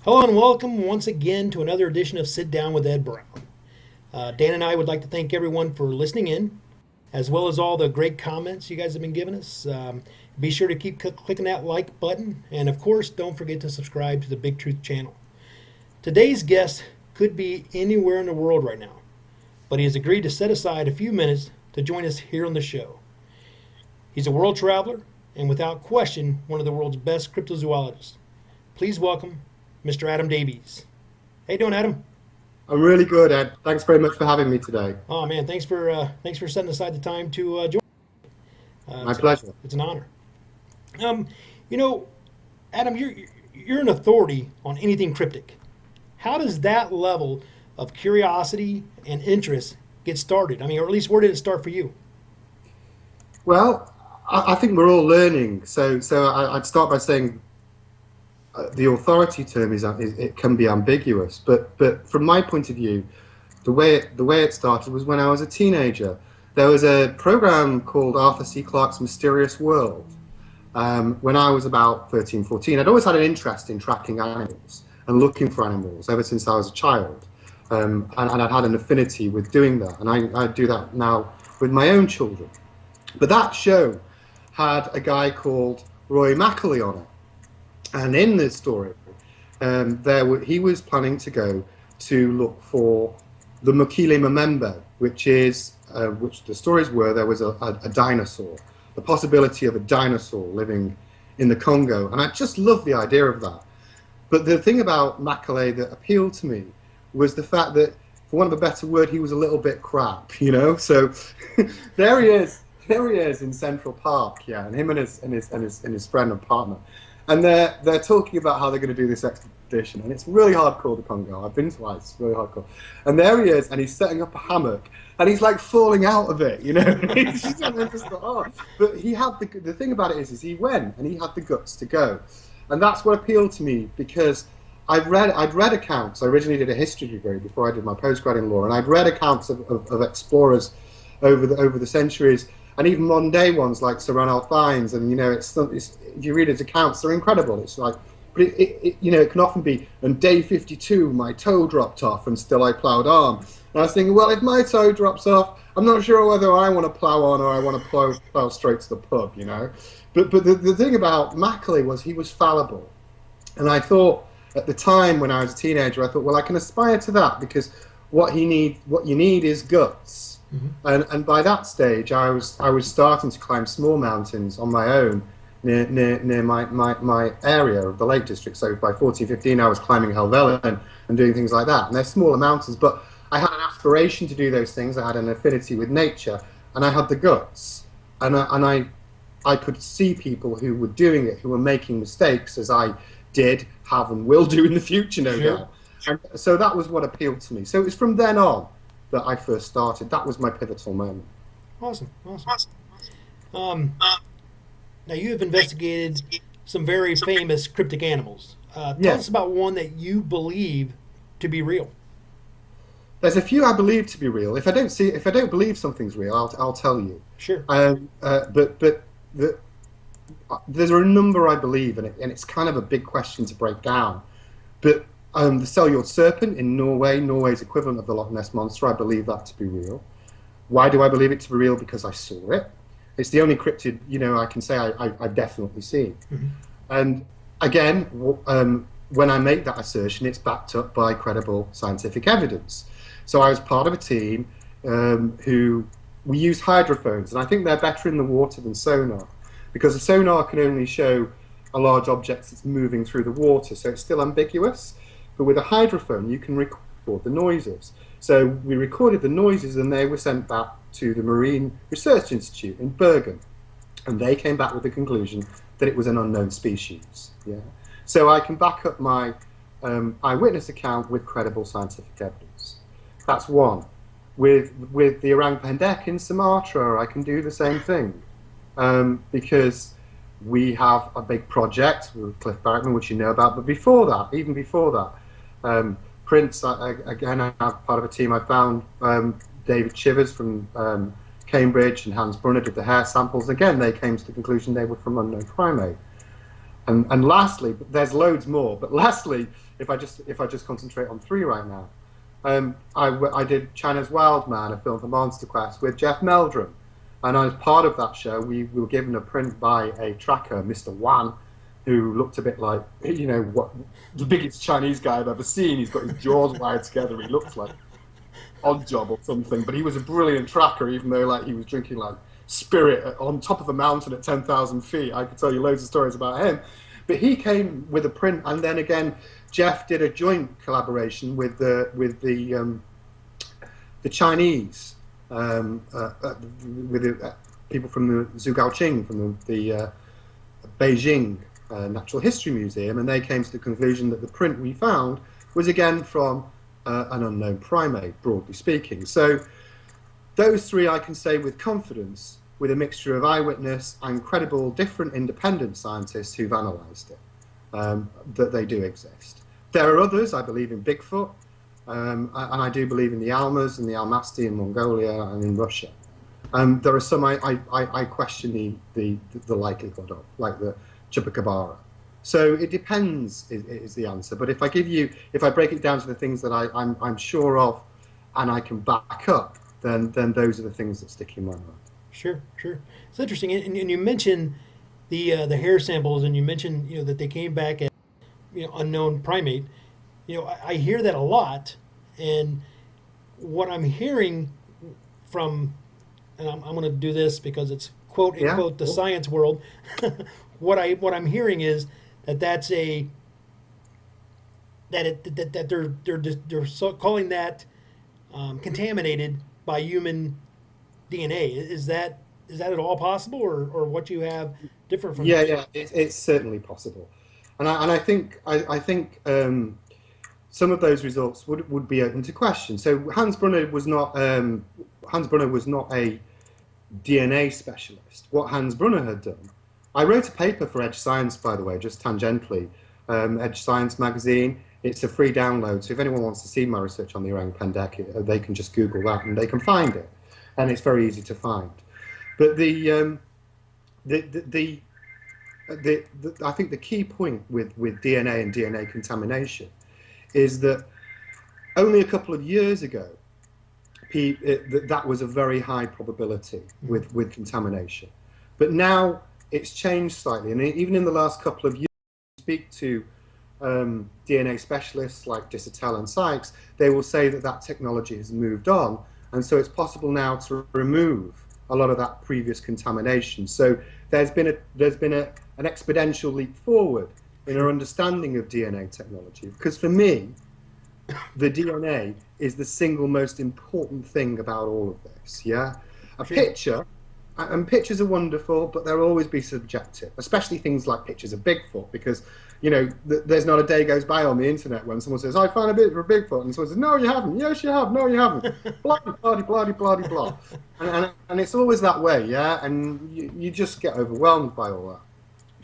Hello and welcome once again to another edition of Sit Down with Ed Brown. Dan and I would like to thank everyone for listening in, as well as all the great comments you guys have been giving us. Be sure to keep clicking that like button, and of course, don't forget to subscribe to the Bigtruth channel. Today's guest could be anywhere in the world right now, but he has agreed to set aside a few minutes to join us here on the show. He's a world traveler, and without question, one of the world's best cryptozoologists. Please welcome Mr. Adam Davies. How you doing, Adam? I'm really good, Ed. Thanks very much for having me today. Oh man, thanks for setting aside the time to join. My pleasure. It's an honor. Um, you know, Adam, you're an authority on anything cryptic. How does that level of curiosity and interest get started? I mean, or at least where did it start for you? Well, I think we're all learning. I'd start by saying the authority term is it can be ambiguous, but from my point of view, the way it started was when I was a teenager. There was a program called Arthur C. Clarke's Mysterious World. When I was about 13, 14, I'd always had an interest in tracking animals and looking for animals ever since I was a child. And I'd had an affinity with doing that. And I do that now with my own children. But that show had a guy called Roy Macaulay on it. And in this story, he was planning to go to look for the Mokele Mamembe, which the stories were there was a dinosaur, the possibility of a dinosaur living in the Congo. And I just loved the idea of that. But the thing about Macaulay that appealed to me was the fact that, for want of a better word, he was a little bit crap, you know? So there he is in Central Park, yeah, and him and his friend and partner. And they're talking about how they're going to do this expedition, and it's really hardcore, the Congo. I've been twice, it's really hardcore. And there he is, and he's setting up a hammock, and he's like falling out of it, you know. It's just, but he had the thing about it is he went and he had the guts to go, and that's what appealed to me because I'd read accounts. I originally did a history degree before I did my postgrad in law, and I'd read accounts of explorers over the centuries. And even modern day ones like Sir Ranulph Fiennes, and you know, it's if you read his accounts, they're incredible. It's like, but it can often be, on day 52, my toe dropped off, and still I ploughed on. And I was thinking, well, if my toe drops off, I'm not sure whether I want to plough on or I want to plough straight to the pub, you know. But the thing about Macaulay was he was fallible, and I thought at the time when I was a teenager, I thought, well, I can aspire to that because what you need is guts. Mm-hmm. And by that stage, I was starting to climb small mountains on my own near my area of the Lake District. So by 14, 15, I was climbing Helvellyn and doing things like that. And they're smaller mountains, but I had an aspiration to do those things. I had an affinity with nature, and I had the guts. And I could see people who were doing it, who were making mistakes, as I did, have, and will do in the future, no doubt. And so that was what appealed to me. So it was from then on that I first started. That was my pivotal moment. Awesome. Now you have investigated some very famous cryptic animals. Tell us about one that you believe to be real. There's a few I believe to be real. If I don't believe something's real, I'll tell you. Sure. There's a number I believe, and it's kind of a big question to break down. But the Seljord serpent in Norway, Norway's equivalent of the Loch Ness Monster, I believe that to be real. Why do I believe it to be real? Because I saw it. It's the only cryptid, you know, I can say I've definitely seen. Mm-hmm. And again, when I make that assertion, it's backed up by credible scientific evidence. So I was part of a team who we used hydrophones, and I think they're better in the water than sonar, because the sonar can only show a large object that's moving through the water, so it's still ambiguous. But with a hydrophone, you can record the noises. So we recorded the noises, and they were sent back to the Marine Research Institute in Bergen. And they came back with the conclusion that it was an unknown species. Yeah. So I can back up my eyewitness account with credible scientific evidence. That's one. With the orang Pendek in Sumatra, I can do the same thing. Because we have a big project with Cliff Barrickman, which you know about. But before that, even before that, Prince, again, I'm part of a team. I found David Chivers from Cambridge and Hans Brunner did the hair samples. Again, they came to the conclusion they were from unknown primate. And lastly, but there's loads more. But lastly, if I just concentrate on three right now, I did China's Wild Man, a film for Monster Quest with Jeff Meldrum, and as part of that show, we were given a print by a tracker, Mr. Wan, who looked a bit like, what the biggest Chinese guy I've ever seen. He's got his jaws wired together. He looks like Odd Job or something, but he was a brilliant tracker, even though like he was drinking like spirit on top of a mountain at 10,000 feet. I could tell you loads of stories about him. But he came with a print, and then again, Jeff did a joint collaboration with the Chinese, with the people from the Zhugaoqing, from the Beijing Natural History Museum, and they came to the conclusion that the print we found was again from an unknown primate, broadly speaking. So those three I can say with confidence, with a mixture of eyewitness and credible different independent scientists who've analysed it, that they do exist. There are others. I believe in Bigfoot, and I do believe in the Almas and the Almasti in Mongolia and in Russia. There are some I question the likelihood of, like the Chupacabra. So it depends is the answer. But if I break it down to the things that I'm sure of and I can back up, then those are the things that stick in my mind. Sure. It's interesting, and you mentioned the hair samples, and you mentioned that they came back at unknown primate. I hear that a lot, and what I'm hearing from, and I'm going to do this because it's quote unquote the science world. what I'm hearing is that they're calling that contaminated by human DNA. Is that at all possible, or what you have different from that? Yeah, it's certainly possible, and I think some of those results would be open to question. So Hans Brunner was not a DNA specialist. What Hans Brunner had done, I wrote a paper for Edge Science, by the way, just tangentially, Edge Science magazine. It's a free download, so if anyone wants to see my research on the orang pendek, they can just Google that and they can find it, and it's very easy to find. But I think the key point with DNA and DNA contamination is that only a couple of years ago, that was a very high probability with contamination. But now it's changed slightly, and even in the last couple of years, speak to DNA specialists like Dissetel and Sykes, they will say that technology has moved on, and so it's possible now to remove a lot of that previous contamination. So there's been an exponential leap forward in our understanding of DNA technology. Because for me, the DNA is the single most important thing about all of this. Yeah, picture. And pictures are wonderful, but they'll always be subjective, especially things like pictures of Bigfoot, because, there's not a day goes by on the internet when someone says, I found a picture of Bigfoot, and someone says, no, you haven't. Yes, you have. No, you haven't. Blah, blah, blah, blah, blah. And it's always that way, yeah? And you just get overwhelmed by all that.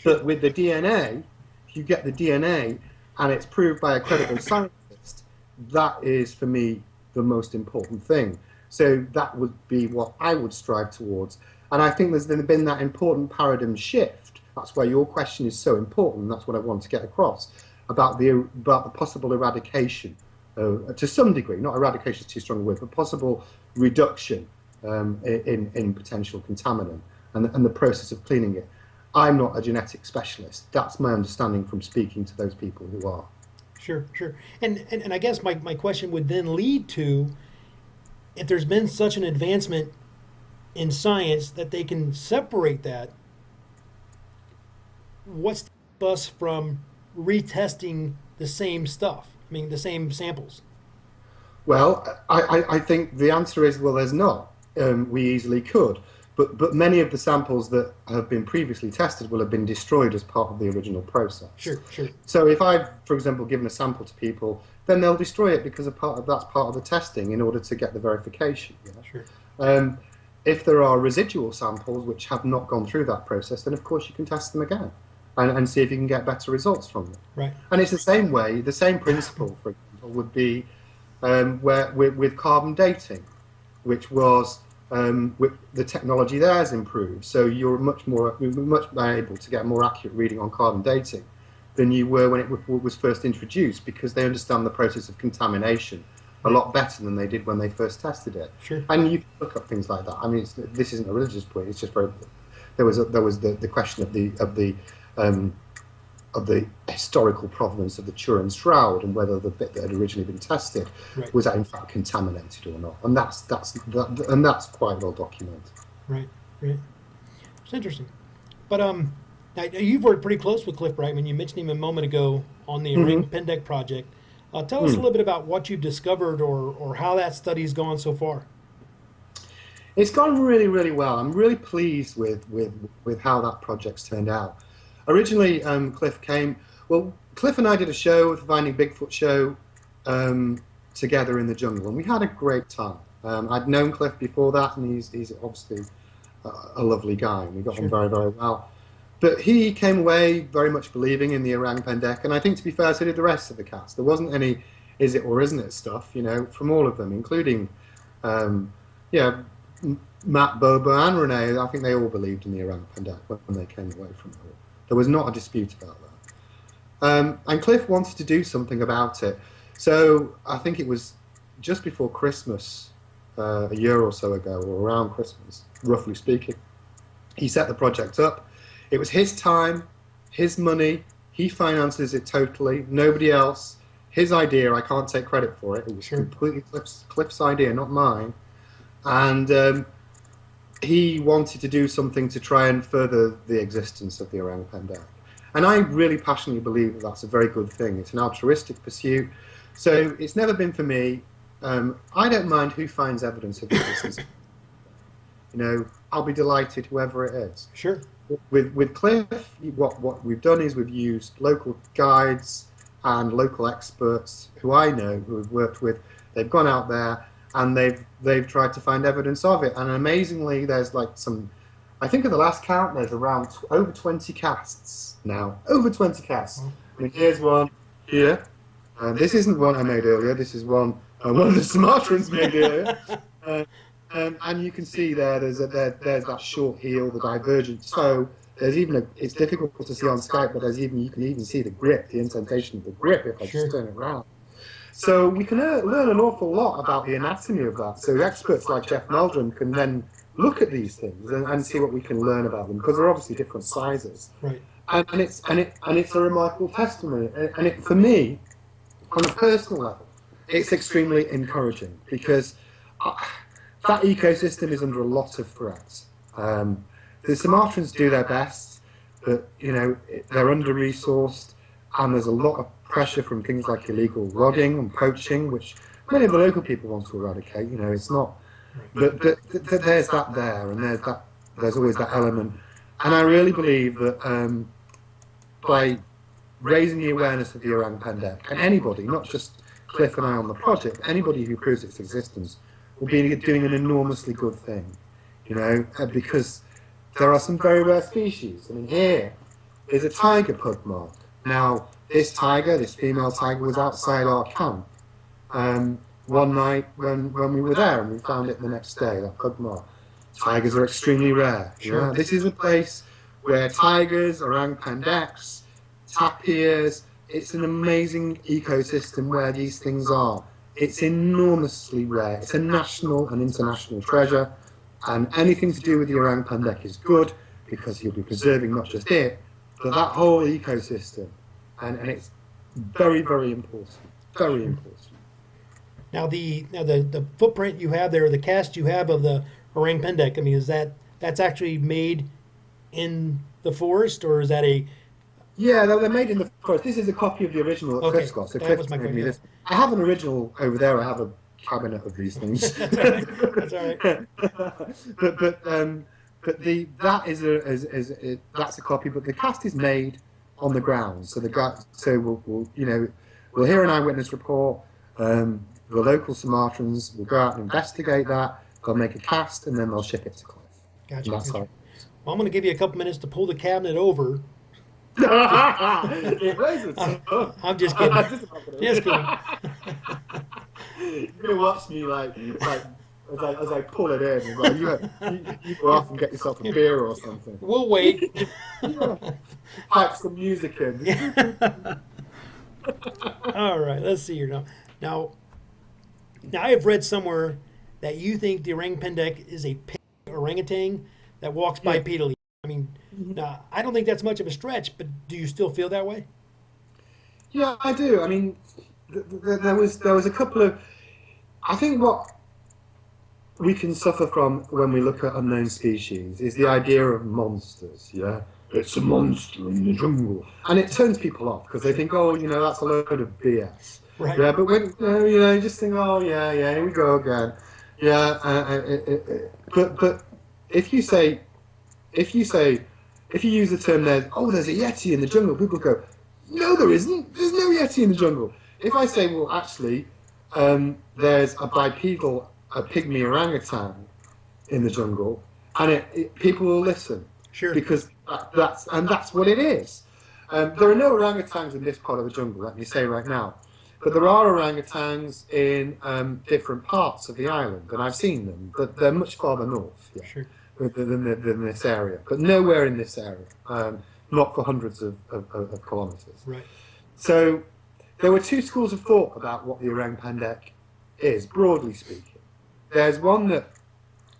But with the DNA, if you get the DNA and it's proved by a credible scientist, that is, for me, the most important thing. So that would be what I would strive towards. And I think there's been that important paradigm shift. That's why your question is so important. That's what I want to get across about the possible eradication, to some degree. Not eradication is too strong a word, but possible reduction in potential contaminant and the process of cleaning it. I'm not a genetic specialist. That's my understanding from speaking to those people who are. Sure. And I guess my question would then lead to, if there's been such an advancement in science that they can separate that, what's to keep us from retesting the same stuff? I mean, the same samples. Well, I think the answer is, well, there's not. We easily could. But many of the samples that have been previously tested will have been destroyed as part of the original process. Sure. So if I've, for example, given a sample to people, then they'll destroy it because that's part of the testing in order to get the verification. Sure. If there are residual samples which have not gone through that process, then of course you can test them again and see if you can get better results from them. Right. And it's the same way, the same principle, for example, would be with carbon dating, which was with the technology there has improved, so you're much able to get a more accurate reading on carbon dating than you were when it was first introduced, because they understand the process of contamination a lot better than they did when they first tested it. Sure. And you can look up things like that. I mean, this isn't a religious point. It's just very. There was the question of the historical provenance of the Turin shroud, and whether the bit that had originally been tested was that in fact contaminated or not, and that's quite well documented. Right. It's interesting, but now, you've worked pretty close with Cliff Brightman. You mentioned him a moment ago on the Orang Pendek project. Tell us a little bit about what you've discovered, or how that study's gone so far. It's gone really, really well. I'm really pleased with how that project's turned out. Originally, Cliff and I did a show, the Finding Bigfoot show, together in the jungle, and we had a great time. I'd known Cliff before that, and he's obviously a lovely guy, and we got on very, very well. But he came away very much believing in the Orang Pendek, and I think, to be fair, so did the rest of the cast. There wasn't any is it or isn't it stuff, from all of them, including, Matt, Bobo, and Renee. I think they all believed in the Orang Pendek when they came away from it all. There was not a dispute about that. And Cliff wanted to do something about it. So I think it was just before Christmas, a year or so ago, or around Christmas, roughly speaking, he set the project up. It was his time, his money. He finances it totally. Nobody else. His idea. I can't take credit for it. It was completely Cliff's idea, not mine. And he wanted to do something to try and further the existence of the Orang Pendek. And I really passionately believe that that's a very good thing. It's an altruistic pursuit. So it's never been for me. I don't mind who finds evidence of the existence. I'll be delighted, whoever it is. Sure. With Cliff, what we've done is we've used local guides and local experts who I know, who we've worked with. They've gone out there and they've tried to find evidence of it. And amazingly, there's I think at the last count, there's around over 20 casts now. Over 20 casts. I mean, here's one here. This isn't one I made earlier. This is one of the Sumatrans made earlier. And you can see there's that short heel, the divergent toe. There's even it's difficult to see on Skype, but you can even see the grip, the indentation of the grip if I just turn it around. So we can learn an awful lot about the anatomy of that. So experts like Jeff Meldrum can then look at these things and see what we can learn about them, because they're obviously different sizes. Right. And it's a remarkable testimony. And for me, on a personal level, it's extremely encouraging, because that ecosystem is under a lot of threats. The Sumatrans do their best, but they're under-resourced, and there's a lot of pressure from things like illegal logging and poaching, which many of the local people want to eradicate. It's not, but there's that there, and there's always that element. And I really believe that by raising the awareness of the Orang Pendek, and anybody, not just Cliff and I on the project, anybody who proves its existence will be doing an enormously good thing, because there are some very rare species. I mean, here is a tiger pug mark. Now, this female tiger, was outside our camp one night when we were there, and we found it the next day, that pug mark. Tigers are extremely rare. Sure. This is a place where tigers, Orang Pendeks, tapirs, it's an amazing ecosystem where these things are. It's enormously rare. It's a national and international treasure, and anything to do with the Orang Pendek is good, because you'll be preserving not just it, but that whole ecosystem, and it's very, very important. Very important. Now the footprint you have there, the cast you have of the Orang Pendek, I mean, that's actually made in the forest, or is that a? Yeah, they're made in the forest. This is a copy of the original that Cliff's got. So Cliff's made me this. I have an original over there. I have a cabinet of these things. That's all right. That's a copy. But the cast is made on the ground. So we'll hear an eyewitness report. The local Sumatrans will go out and investigate that. They'll make a cast, and then they'll ship it to Cliff. Gotcha. That's Well, I'm going to give you a couple minutes to pull the cabinet over. I'm just kidding. Just kidding. You're gonna watch me like as I pull it in. Like, you go off and get yourself a beer or something. We'll wait. Yeah. Pipe some music in. All right, let's see here now. Now, now I have read somewhere that you think the orang pendek is a pink orangutan that walks Yeah. bipedally. I mean, now I don't think that's much of a stretch, but do you still feel that way? Yeah, I do. I mean, there was a couple of. I think what we can suffer from when we look at unknown species is the idea of monsters. Yeah, it's a monster in the jungle, and it turns people off because they think, oh, that's a load of BS. Right. Yeah, but when you just think, oh yeah, here we go again. Yeah, but if you say, if you say, if you use the term there's a yeti in the jungle, people go, no, there isn't. There's no yeti in the jungle. If I say, well, actually, there's a bipedal, a pygmy orangutan in the jungle, and people will listen. Sure. Because that's what it is. There are no orangutans in this part of the jungle, let me say right now. But there are orangutans in different parts of the island, and I've seen them, but they're much farther north Sure. than this area. But nowhere in this area, not for hundreds of kilometres. Right. So there were two schools of thought about what the orang pendek is, broadly speaking. There's one that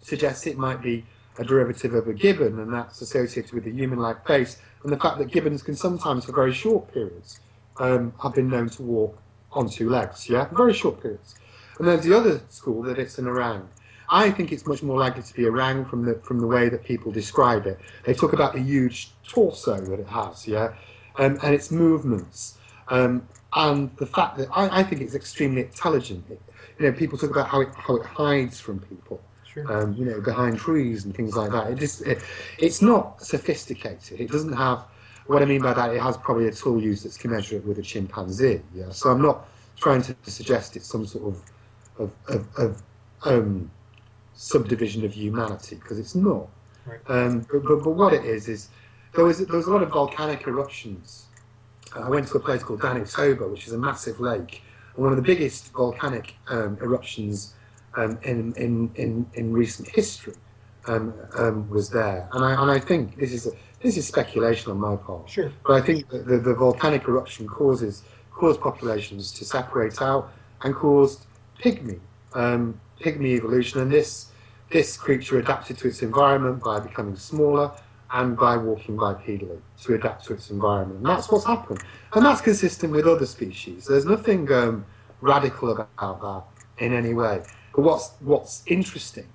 suggests it might be a derivative of a gibbon, and that's associated with the human-like face, and the fact that gibbons can sometimes, for very short periods, have been known to walk on two legs, very short periods. And there's the other school that it's an orang. I think it's much more likely to be orang from the way that people describe it. They talk about the huge torso that it has, and its movements, and the fact that I think it's extremely intelligent. People talk about how it hides from people. Sure. Behind trees and things like that. It's not sophisticated. It doesn't have. What I mean by that, it has probably a tool used that's commensurate with a chimpanzee. Yeah. So I'm not trying to suggest it's some sort of subdivision of humanity, because it's not. Right. But what it is there was a lot of volcanic eruptions. I went to a place called Danitoba, which is a massive lake, and one of the biggest volcanic eruptions in recent history was there. And I think this is speculation on my part. Sure. But I think that the volcanic eruption caused populations to separate out and caused pygmy evolution, and this creature adapted to its environment by becoming smaller and by walking bipedally to adapt to its environment. And that's what's happened. And that's consistent with other species. There's nothing radical about that in any way. But what's interesting,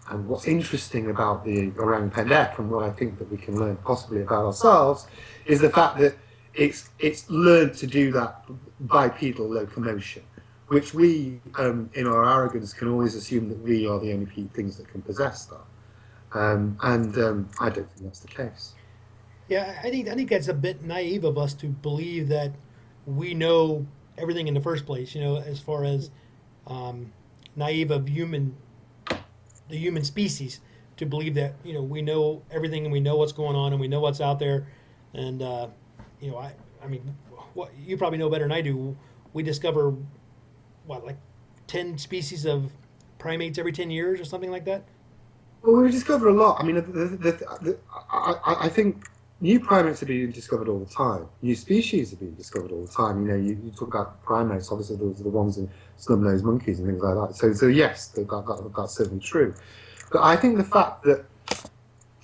and what's interesting about the orang pendek, and what I think that we can learn possibly about ourselves, is the fact that it's learned to do that bipedal locomotion, which we, in our arrogance, can always assume that we are the only things that can possess that. I don't think that's the case. Yeah, I think that's a bit naive of us to believe that we know everything in the first place. As far as naive of the human species, to believe that we know everything and we know what's going on and we know what's out there, and I mean, what you probably know better than I do. We discover like 10 species of primates every 10 years or something like that. Well, we discover a lot. I mean, I think new primates are being discovered all the time. New species are being discovered all the time. You talk about primates. Obviously, those are the ones in snub-nosed monkeys and things like that. So yes, that's certainly true. But I think the fact that,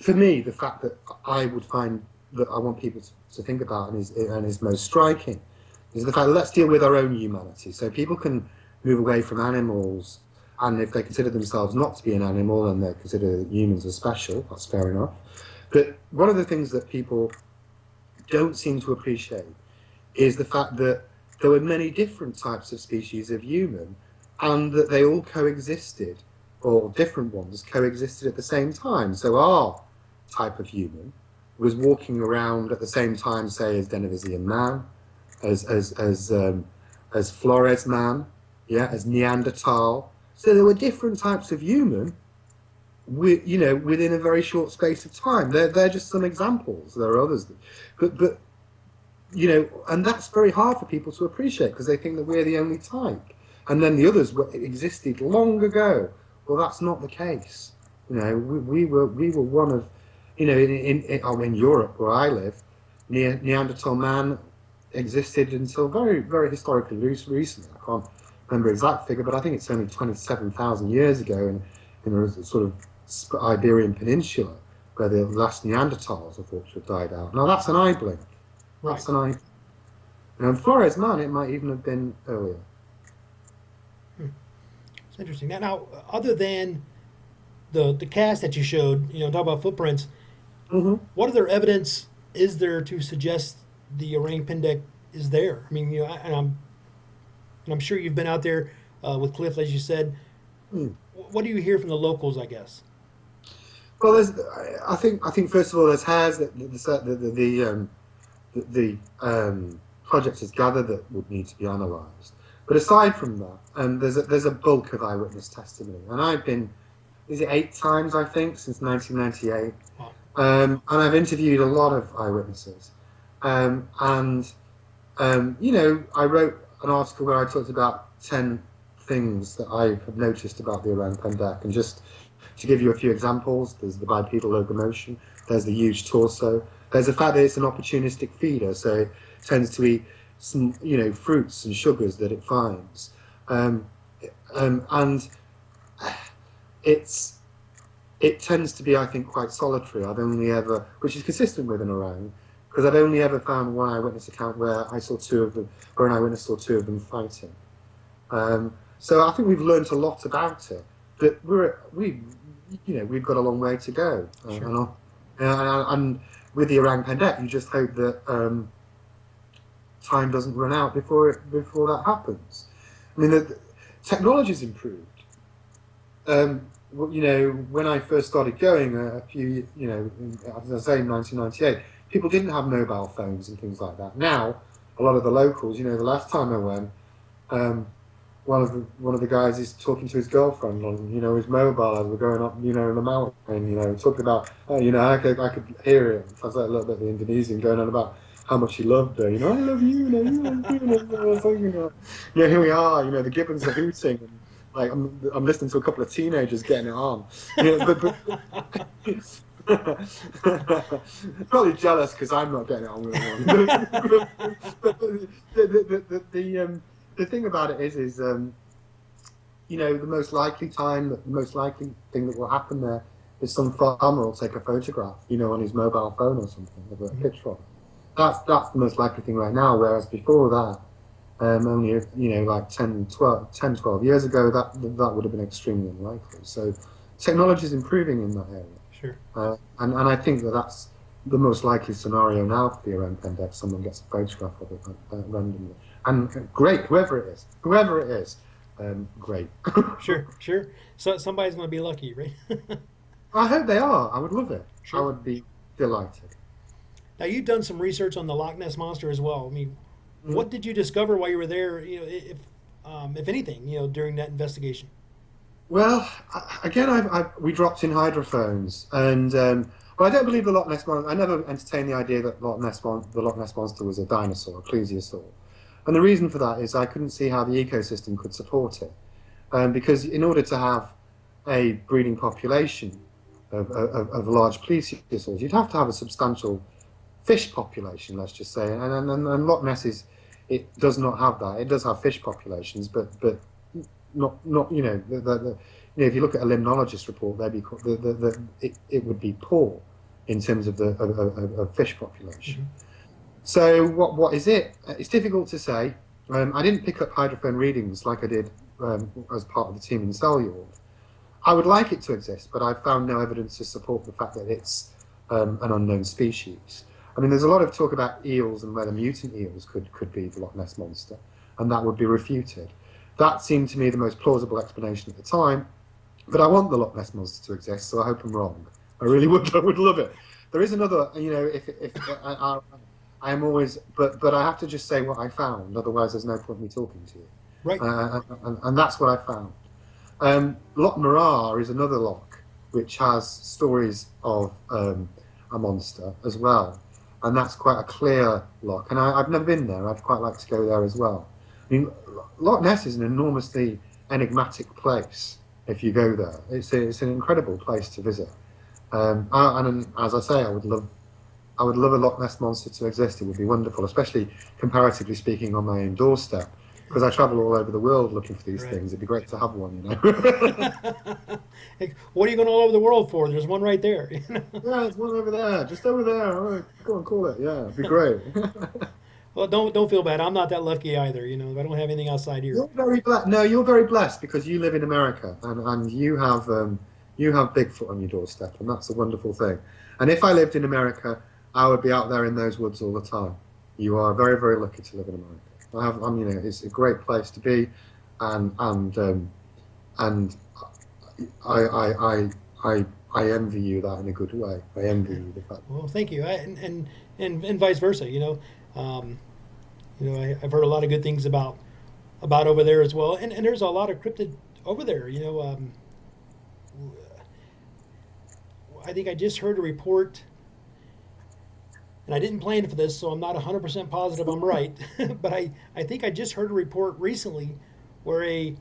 for me, the fact that I would find that I want people to think about and is most striking is the fact that let's deal with our own humanity. So people can move away from animals, and if they consider themselves not to be an animal and they consider humans as special, that's fair enough. But one of the things that people don't seem to appreciate is the fact that there were many different types of species of human, and that they all coexisted, or different ones coexisted at the same time. So our type of human was walking around at the same time, say, as Denisovans man, as Flores man, as Neanderthal. So there were different types of human, within a very short space of time. They're just some examples. There are others, but and that's very hard for people to appreciate because they think that we're the only type, and then the others existed long ago, Well, that's not the case. We were one of, in Europe where I live, Neanderthal man existed until very, very historically recently. I can't remember the exact figure, but I think it's only 27,000 years ago in a sort of Iberian Peninsula where the last Neanderthals are thought to have died out. Now that's an eye blink. Right. That's an eye. And Flores man, it might even have been earlier. It's interesting. Now, other than the cast that you showed, talk about footprints. Mm-hmm. What other evidence is there to suggest the orang pendek is there? I mean, and I'm sure you've been out there with Cliff, as you said. What do you hear from the locals, I guess? Well, I think first of all, there's hairs that the project has gathered that would need to be analysed. But aside from that, there's a bulk of eyewitness testimony, and I've been, is it 8 times I think since 1998, Wow. And I've interviewed a lot of eyewitnesses, I wrote an article where I talked about 10 things that I have noticed about the orang pendek, and just to give you a few examples, there's the bipedal locomotion, there's the huge torso, there's the fact that it's an opportunistic feeder, so it tends to eat some, fruits and sugars that it finds, and it tends to be, I think, quite solitary. I've only ever, which is consistent with an orang, because I've only ever found one eyewitness account where I saw 2 of them, or an eyewitness saw 2 of them fighting. So I think we've learnt a lot about it, but we've got a long way to go. Sure. And with the orang pendek, you just hope that time doesn't run out before that happens. I mean, the technology's improved. When I first started going as I say, in 1998, people didn't have mobile phones and things like that. Now, a lot of the locals, the last time I went, one of the guys is talking to his girlfriend on, his mobile as we're going up, in the mountain, talking about, I could hear it, translate a little bit of the Indonesian, going on about how much he loved her, I love you, here we are, the gibbons are hooting, and like I'm listening to a couple of teenagers getting it on, probably jealous because I'm not getting it on with one. But the thing about it is the most likely thing that will happen there is some farmer will take a photograph, on his mobile phone or something of a picture of it. That's the most likely thing right now, whereas before that, only like 12 years ago, that would have been extremely unlikely. So technology is improving in that area. Sure. And I think that's the most likely scenario now for the orang pendek. Someone gets a photograph of it randomly, and great, whoever it is, great. Sure. So somebody's going to be lucky, right? I hope they are. I would love it. Sure. I would be delighted. Now, you've done some research on the Loch Ness Monster as well. I mean, what did you discover while you were there, if anything, during that investigation? Well, again, we dropped in hydrophones, and I don't believe the Loch Ness Monster. I never entertained the idea that the Loch Ness Monster was a dinosaur, a plesiosaur. And the reason for that is I couldn't see how the ecosystem could support it, because in order to have a breeding population of large plesiosaurs, you'd have to have a substantial fish population, let's just say, and Loch Ness it does not have that. It does have fish populations, but not if you look at a limnologist report, it would be poor in terms of the fish population. Mm-hmm. So what is it? It's difficult to say. I didn't pick up hydrophone readings like I did as part of the team in Seljord. I would like it to exist, but I've found no evidence to support the fact that it's an unknown species. I mean, there's a lot of talk about eels and whether mutant eels could be the Loch Ness Monster, and that would be refuted. That seemed to me the most plausible explanation at the time, but I want the Loch Ness Monster to exist, so I hope I'm wrong. I really would. I would love it. There is another, if I am always, but I have to just say what I found, otherwise there's no point in me talking to you. Right. And that's what I found. Loch Marar is another loch which has stories of a monster as well. And that's quite a clear loch. And I've never been there. I'd quite like to go there as well. I mean, Loch Ness is an enormously enigmatic place. if you go there. It's an incredible place to visit. And as I say, I would love a Loch Ness monster to exist. It would be wonderful, especially comparatively speaking, on my own doorstep. Because I travel all over the world looking for these Right. things. It'd be great to have one, you know. What are you going all over the world for? There's one right there. Yeah, there's one over there, just over there. All right, go and call it. Yeah, it'd be great. Well, don't feel bad. I'm not that lucky either. I don't have anything outside here. You're very blessed. No, you're very blessed because you live in America and you have Bigfoot on your doorstep, and that's a wonderful thing. And if I lived in America, I would be out there in those woods all the time. You are very, very lucky to live in America. It's a great place to be, and I envy you that in a good way. I envy you the fact. Well, thank you. And vice versa. I've heard a lot of good things about over there as well, and there's a lot of cryptid over there. I think I just heard a report, and I didn't plan for this, so I'm not 100% positive I'm right, but I think I just heard a report recently where a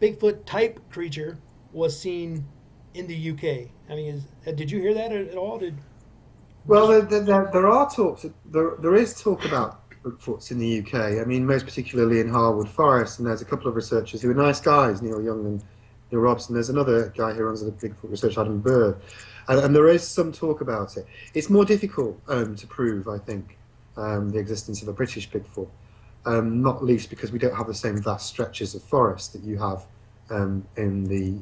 Bigfoot type creature was seen in the UK. I mean, did you hear that at all? Well, there are talks. There is talk about Bigfoots in the UK. I mean, most particularly in Harwood Forest, and there's a couple of researchers who are nice guys, Neil Young and Neil Robson. There's another guy who runs the Bigfoot research, Adam Bird, and there is some talk about it. It's more difficult to prove, I think, the existence of a British Bigfoot, not least because we don't have the same vast stretches of forest that you have in the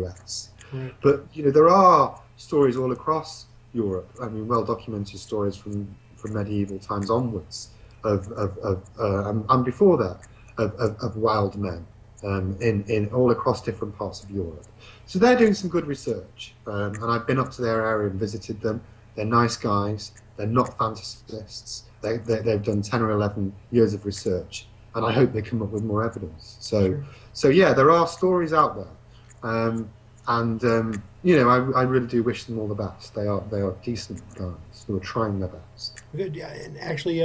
US. Right. But there are stories all across Europe. I mean, well documented stories from medieval times onwards and before that of wild men in all across different parts of Europe. So they're doing some good research, and I've been up to their area and visited them. They're nice guys. They're not fantasists. They've done 10 or 11 years of research, and I hope they come up with more evidence. So yeah, there are stories out there, I really do wish them all the best. They are decent guys who are trying their best. Good. Yeah, and actually,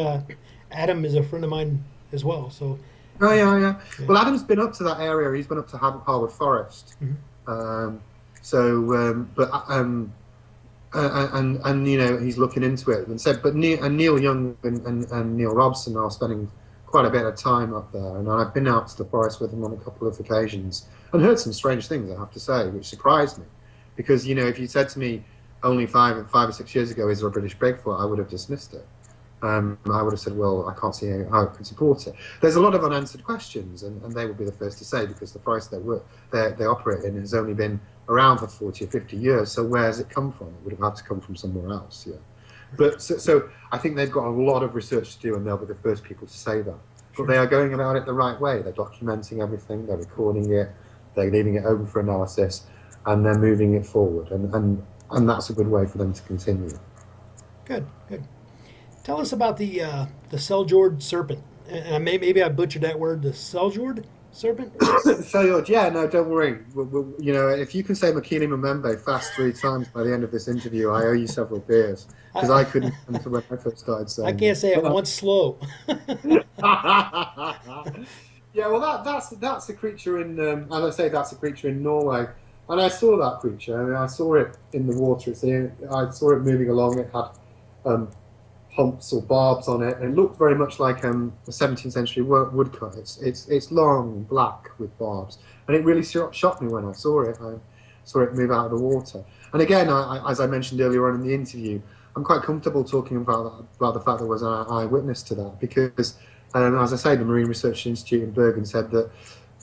Adam is a friend of mine as well. So. Oh yeah. Well, Adam's been up to that area. He's been up to Harwood Forest. Mm-hmm. He's looking into it and said. But Neil Young and Neil Robson are spending quite a bit of time up there, and I've been out to the forest with them on a couple of occasions and heard some strange things, I have to say, which surprised me. Because if you said to me only 5 or 6 years ago, is there a British Bigfoot, I would have dismissed it. I would have said, well, I can't see how it could support it. There's a lot of unanswered questions, and they would be the first to say, because the forest they operate in has only been around for 40 or 50 years. So where has it come from? It would have had to come from somewhere else. Yeah. But so I think they've got a lot of research to do, and they'll be the first people to say that. But they are going about it the right way. They're documenting everything. They're recording it. They're leaving it open for analysis, and they're moving it forward. And that's a good way for them to continue. Good. Tell us about the Seljord serpent. And maybe I butchered that word. The Seljord serpent. Seljord, yeah, no, don't worry. If you can say Makini Mbembe fast 3 times by the end of this interview, I owe you several beers, because I couldn't until when I first started saying. I can't say it once slow. Yeah, well, that's a creature in, as I say, that's a creature in Norway, and I saw that creature. I mean, I saw it in the water. I saw it moving along. It had humps or barbs on it, and it looked very much like a 17th century woodcut. It's long, black with barbs, and it really shocked me when I saw it. I saw it move out of the water. And again, as I mentioned earlier on in the interview, I'm quite comfortable talking about the fact that I was an eyewitness to that, because, as I say, the Marine Research Institute in Bergen said that,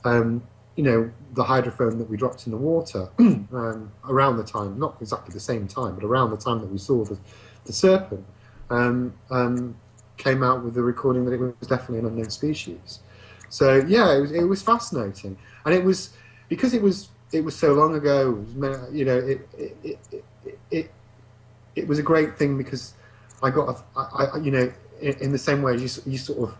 the hydrophone that we dropped in the water around the time, not exactly the same time, but around the time that we saw the serpent, came out with the recording that it was definitely an unknown species. So yeah, it was fascinating, and it was because it was so long ago. It was a great thing, because I got in the same way you sort of,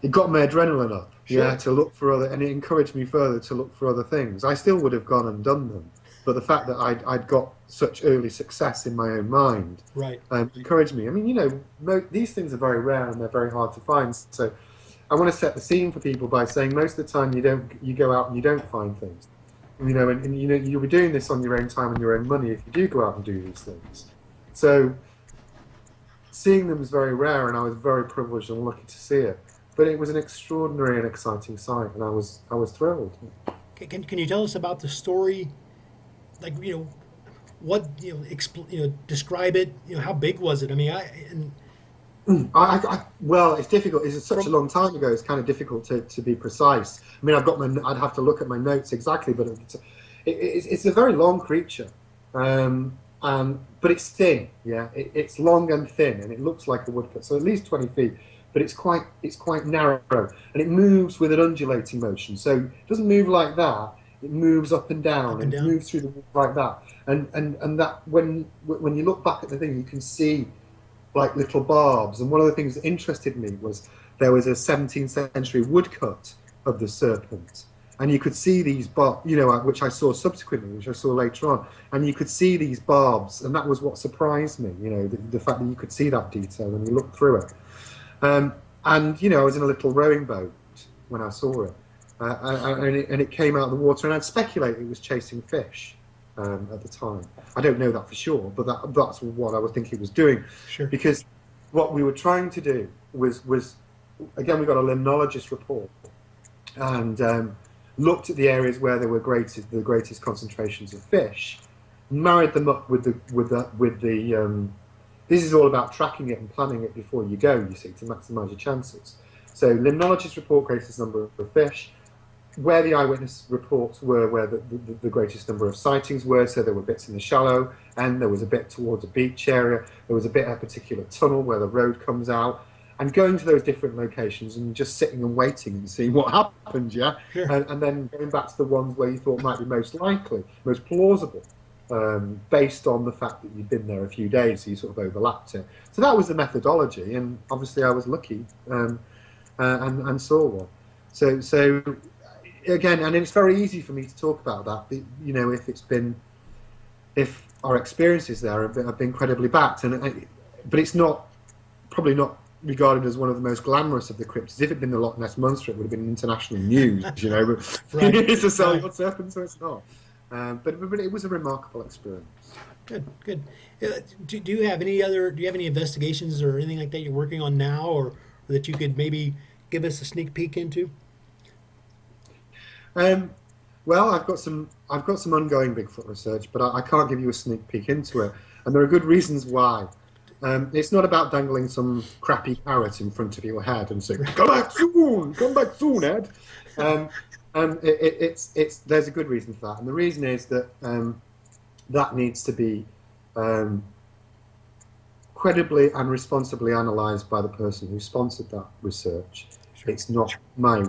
it got my adrenaline up. Sure. Yeah, to look for other, and it encouraged me further to look for other things. I still would have gone and done them, but the fact that I'd got such early success in my own mind, right, encouraged me. I mean, these things are very rare and they're very hard to find. So, I want to set the scene for people by saying most of the time you go out and you don't find things. And you know you'll be doing this on your own time and your own money if you do go out and do these things. So seeing them is very rare, and I was very privileged and lucky to see it. But it was an extraordinary and exciting sight, and I was thrilled. Can you tell us about the story? Like, what, describe it. How big was it? I mean, Well, it's difficult. It's such a long time ago. It's kind of difficult to be precise. I mean, I'd have to look at my notes exactly, but it's a very long creature, but it's thin. Yeah, it's long and thin, and it looks like a woodcut, so at least 20 feet. But it's quite narrow, and it moves with an undulating motion. So it doesn't move like that. It moves up and down, and it moves through the wood like that. And that when you look back at the thing, you can see like little barbs. And one of the things that interested me was there was a 17th century woodcut of the serpent, and you could see these barbs, which I saw subsequently, which I saw later on, and you could see these barbs, and that was what surprised me. The fact that you could see that detail when you looked through it. And I was in a little rowing boat when I saw it, and it came out of the water, and I'd speculate it was chasing fish at the time. I don't know that for sure, but that's what I was thinking it was doing. Sure. Because what we were trying to do was again, we got a limnologist report and looked at the areas where there were the greatest concentrations of fish, married them up with the this is all about tracking it and planning it before you go, you see, to maximise your chances. So limnologists report greatest number of fish, where the eyewitness reports were where the greatest number of sightings were, so there were bits in the shallow, and there was a bit towards a beach area, there was a bit a particular tunnel where the road comes out, and going to those different locations and just sitting and waiting and seeing what happened, yeah? Sure. And then going back to the ones where you thought might be most likely, most plausible. Based on the fact that you'd been there a few days, so you sort of overlapped it. So that was the methodology, and obviously I was lucky and saw one. So again, and it's very easy for me to talk about that. If our experiences there have been credibly backed, but it's probably not regarded as one of the most glamorous of the cryptids. If it had been the Loch Ness Monster, it would have been international news, But Right. It's a Seljord serpent, so it's not. But it was a remarkable experience. Good. Do you have any investigations or anything like that you're working on now, or that you could maybe give us a sneak peek into? Well, I've got some ongoing Bigfoot research, but I can't give you a sneak peek into it, and there are good reasons why. It's not about dangling some crappy carrot in front of your head and saying, come back soon, Ed. There's a good reason for that, and the reason is that that needs to be credibly and responsibly analysed by the person who sponsored that research. Sure. It's not my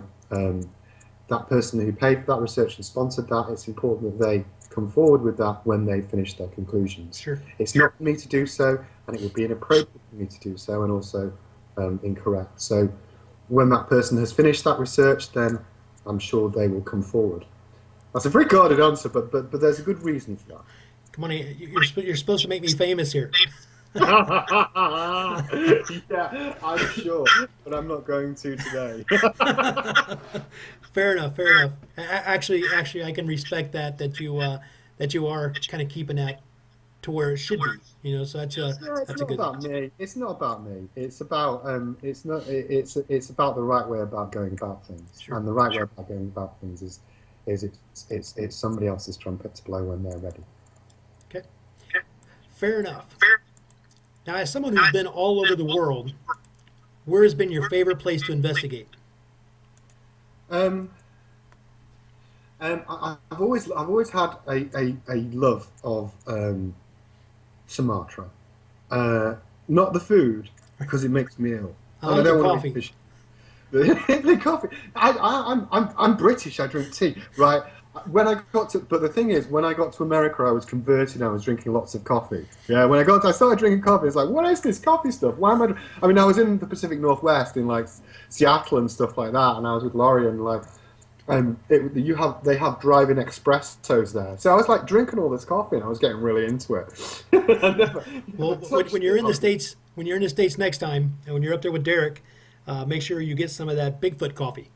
that person who paid for that research and sponsored that. It's important that they come forward with that when they finish their conclusions. Sure. It's not for me to do so, and it would be inappropriate for me to do so, and also incorrect. So when that person has finished that research, then I'm sure they will come forward. That's a very guarded answer, but there's a good reason for that. Come on, you're supposed to make me famous here. Yeah, I'm sure, but I'm not going to today. Fair enough. Actually, I can respect that you are kind of keeping that to where it should be. So that's It's a good. about me. It's not about me. It's about It's about the right way about going about things, Sure. and the right way about going about things is it's somebody else's trumpet to blow when they're ready. Okay. Fair enough. Now, as someone who's been all over the world, where has been your favorite place to investigate? I've always had a love of Sumatra, not the food because it makes me ill. I like the coffee. The coffee. I'm British. I drink tea, right? But the thing is, when I got to America, I was converted. I was drinking lots of coffee. Yeah, I started drinking coffee. It's like, what is this coffee stuff? Why am I? I mean, I was in the Pacific Northwest, in like Seattle and stuff like that, and I was with Laurie and like, they have driving espressos there. So I was like drinking all this coffee, and I was getting really into it. Well, when you're in the States next time, and when you're up there with Derek, make sure you get some of that Bigfoot coffee.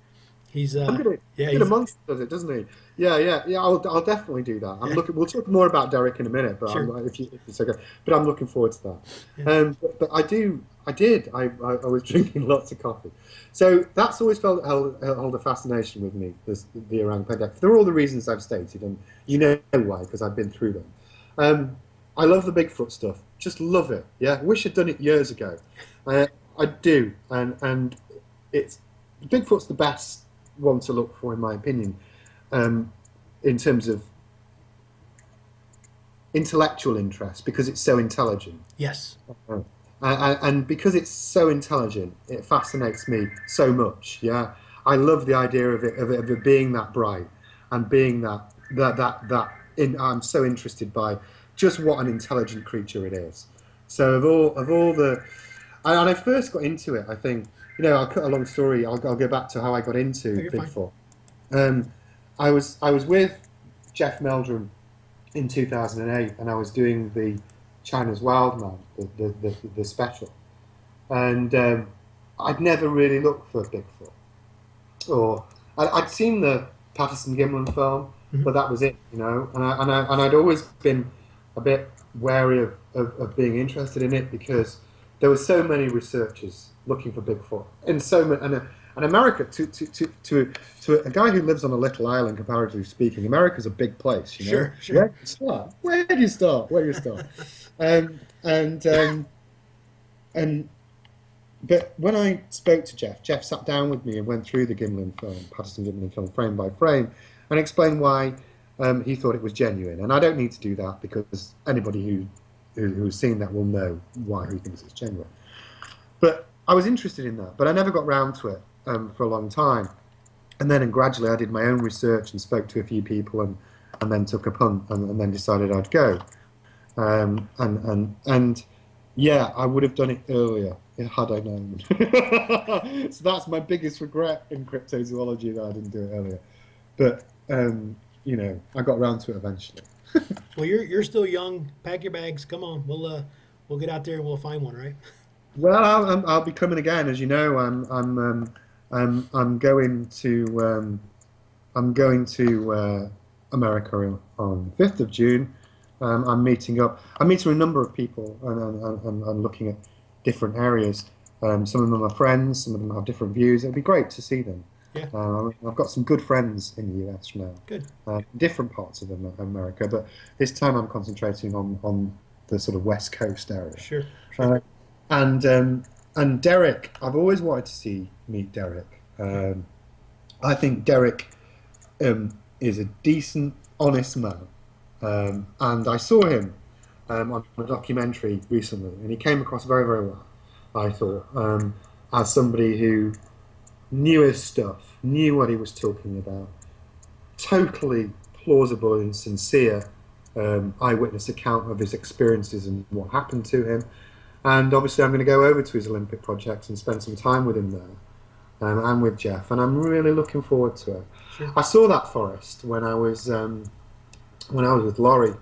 He's I'm gonna yeah, get a he's monster, does it, doesn't he? Yeah. I'll definitely do that. I'm yeah, looking. We'll talk more about Derek in a minute, but sure. if it's okay. But I'm looking forward to that. Yeah. But I was drinking lots of coffee, so that's always held a fascination with me. The orang pendek for all the reasons I've stated, and you know why because I've been through them. I love the Bigfoot stuff. Just love it. Yeah, wish I'd done it years ago. I do, and it's Bigfoot's the best one to look for, in my opinion, in terms of intellectual interest, because it's so intelligent. Yes. And because it's so intelligent, it fascinates me so much. Yeah, I love the idea of it being that bright and being I'm so interested by just what an intelligent creature it is. So of all the, and I first got into it, I think. I'll cut a long story. I'll go back to how I got into Oh, you're Bigfoot. I was with Jeff Meldrum in 2008, and I was doing the China's Wild Man, the special, and I'd never really looked for Bigfoot, or I'd seen the Patterson Gimlin film, but that was it, and I'd always been a bit wary of being interested in it because there were so many researchers looking for Bigfoot, and America to a guy who lives on a little island, comparatively speaking, America's a big place. Sure. Where do you start? Where do you start? But when I spoke to Jeff sat down with me and went through the Patterson Gimlin film, frame by frame, and explained why he thought it was genuine. And I don't need to do that because anybody who's seen that will know why he thinks it's genuine. But I was interested in that, but I never got round to it for a long time. And then gradually I did my own research and spoke to a few people and then took a punt and then decided I'd go. And yeah, I would have done it earlier had I known. So that's my biggest regret in cryptozoology, that I didn't do it earlier. But I got round to it eventually. Well, you're still young. Pack your bags. Come on. We'll get out there and we'll find one, right? Well, I'll be coming again, as you know. I'm going to America on 5th of June. I'm meeting a number of people and looking at different areas. Some of them are friends, some of them have different views. It'd be great to see them. Yeah. I've got some good friends in the US now. Good. Different parts of America, but this time I'm concentrating on the sort of West Coast area. Sure. And Derek, I've always wanted to meet Derek. I think Derek is a decent, honest man. And I saw him on a documentary recently, and he came across very, very well, I thought, as somebody who knew his stuff, knew what he was talking about, totally plausible and sincere eyewitness account of his experiences and what happened to him. And obviously I'm going to go over to his Olympic project and spend some time with him there, and with Jeff, and I'm really looking forward to it. Sure. I saw that forest when I was with Laurie.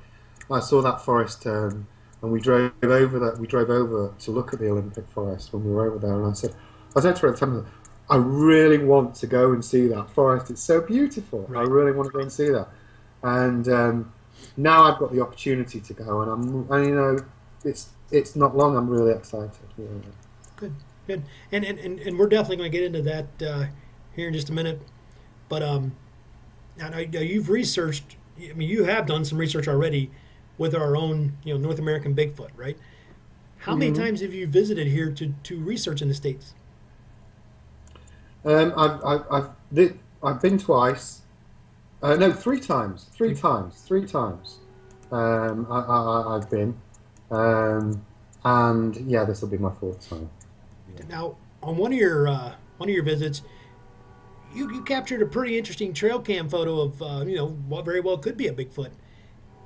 I saw that forest, and we drove over to look at the Olympic forest when we were over there, and I said to her at the time, I really want to go and see that forest. It's so beautiful. Right. I really want to go and see that. And now I've got the opportunity to go, and it's not long. I'm really excited. Good. And we're definitely going to get into that here in just a minute. But I know you've researched. I mean, you have done some research already with our own, North American Bigfoot, right? How many times have you visited here to research in the States? I've been twice. No, 3 times. 3 times. I've been. And yeah, this will be my 4th time. Now, on one of your visits, you captured a pretty interesting trail cam photo of what very well could be a Bigfoot.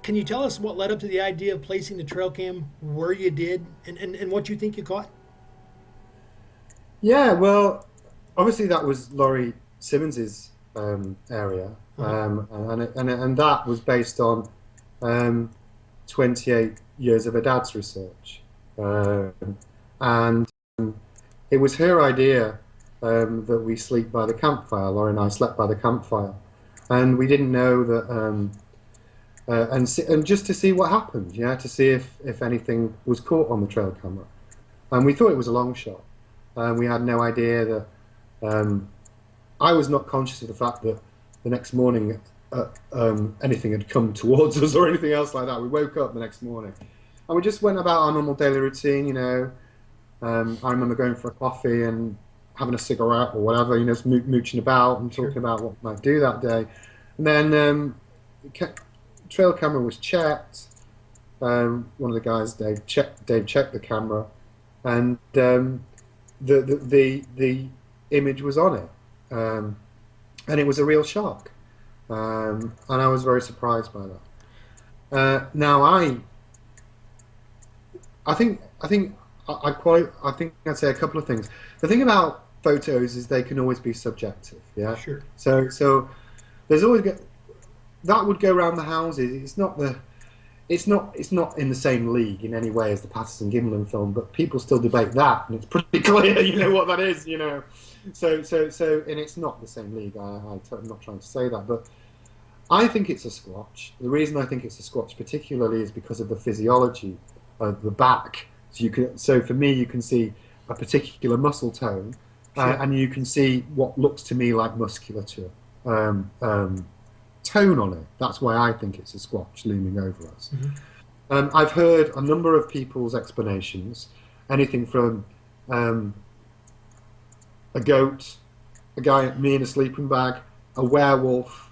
Can you tell us what led up to the idea of placing the trail cam where you did, and what you think you caught? Yeah, well, obviously that was Laurie Simmons's area, and that was based on 28 years of her dad's research, and it was her idea that we sleep by the campfire. Laurie and I slept by the campfire, and we didn't know that. And just to see what happened, yeah, to see if anything was caught on the trail camera, and we thought it was a long shot. We had no idea that. I was not conscious of the fact that the next morning anything had come towards us or anything else like that. We woke up the next morning, and we just went about our normal daily routine. I remember going for a coffee and having a cigarette or whatever, just mooching about and talking about what we might do that day. And then trail camera was checked. One of the guys, Dave, checked the camera, and the image was on it, and it was a real shark, and I was very surprised by that. Now I think I'd say a couple of things. The thing about photos is they can always be subjective. Yeah. Sure. So there's always that would go around the houses. It's not in the same league in any way as the Patterson-Gimlin film, but people still debate that, and it's pretty clear, what that is, So, and it's not the same league. I'm not trying to say that, but I think it's a squatch. The reason I think it's a squatch particularly is because of the physiology of the back. So for me, you can see a particular muscle tone, sure. And you can see what looks to me like musculature. Tone on it. That's why I think it's a squatch looming over us. Mm-hmm. I've heard a number of people's explanations, anything from a goat, a guy, me in a sleeping bag, a werewolf,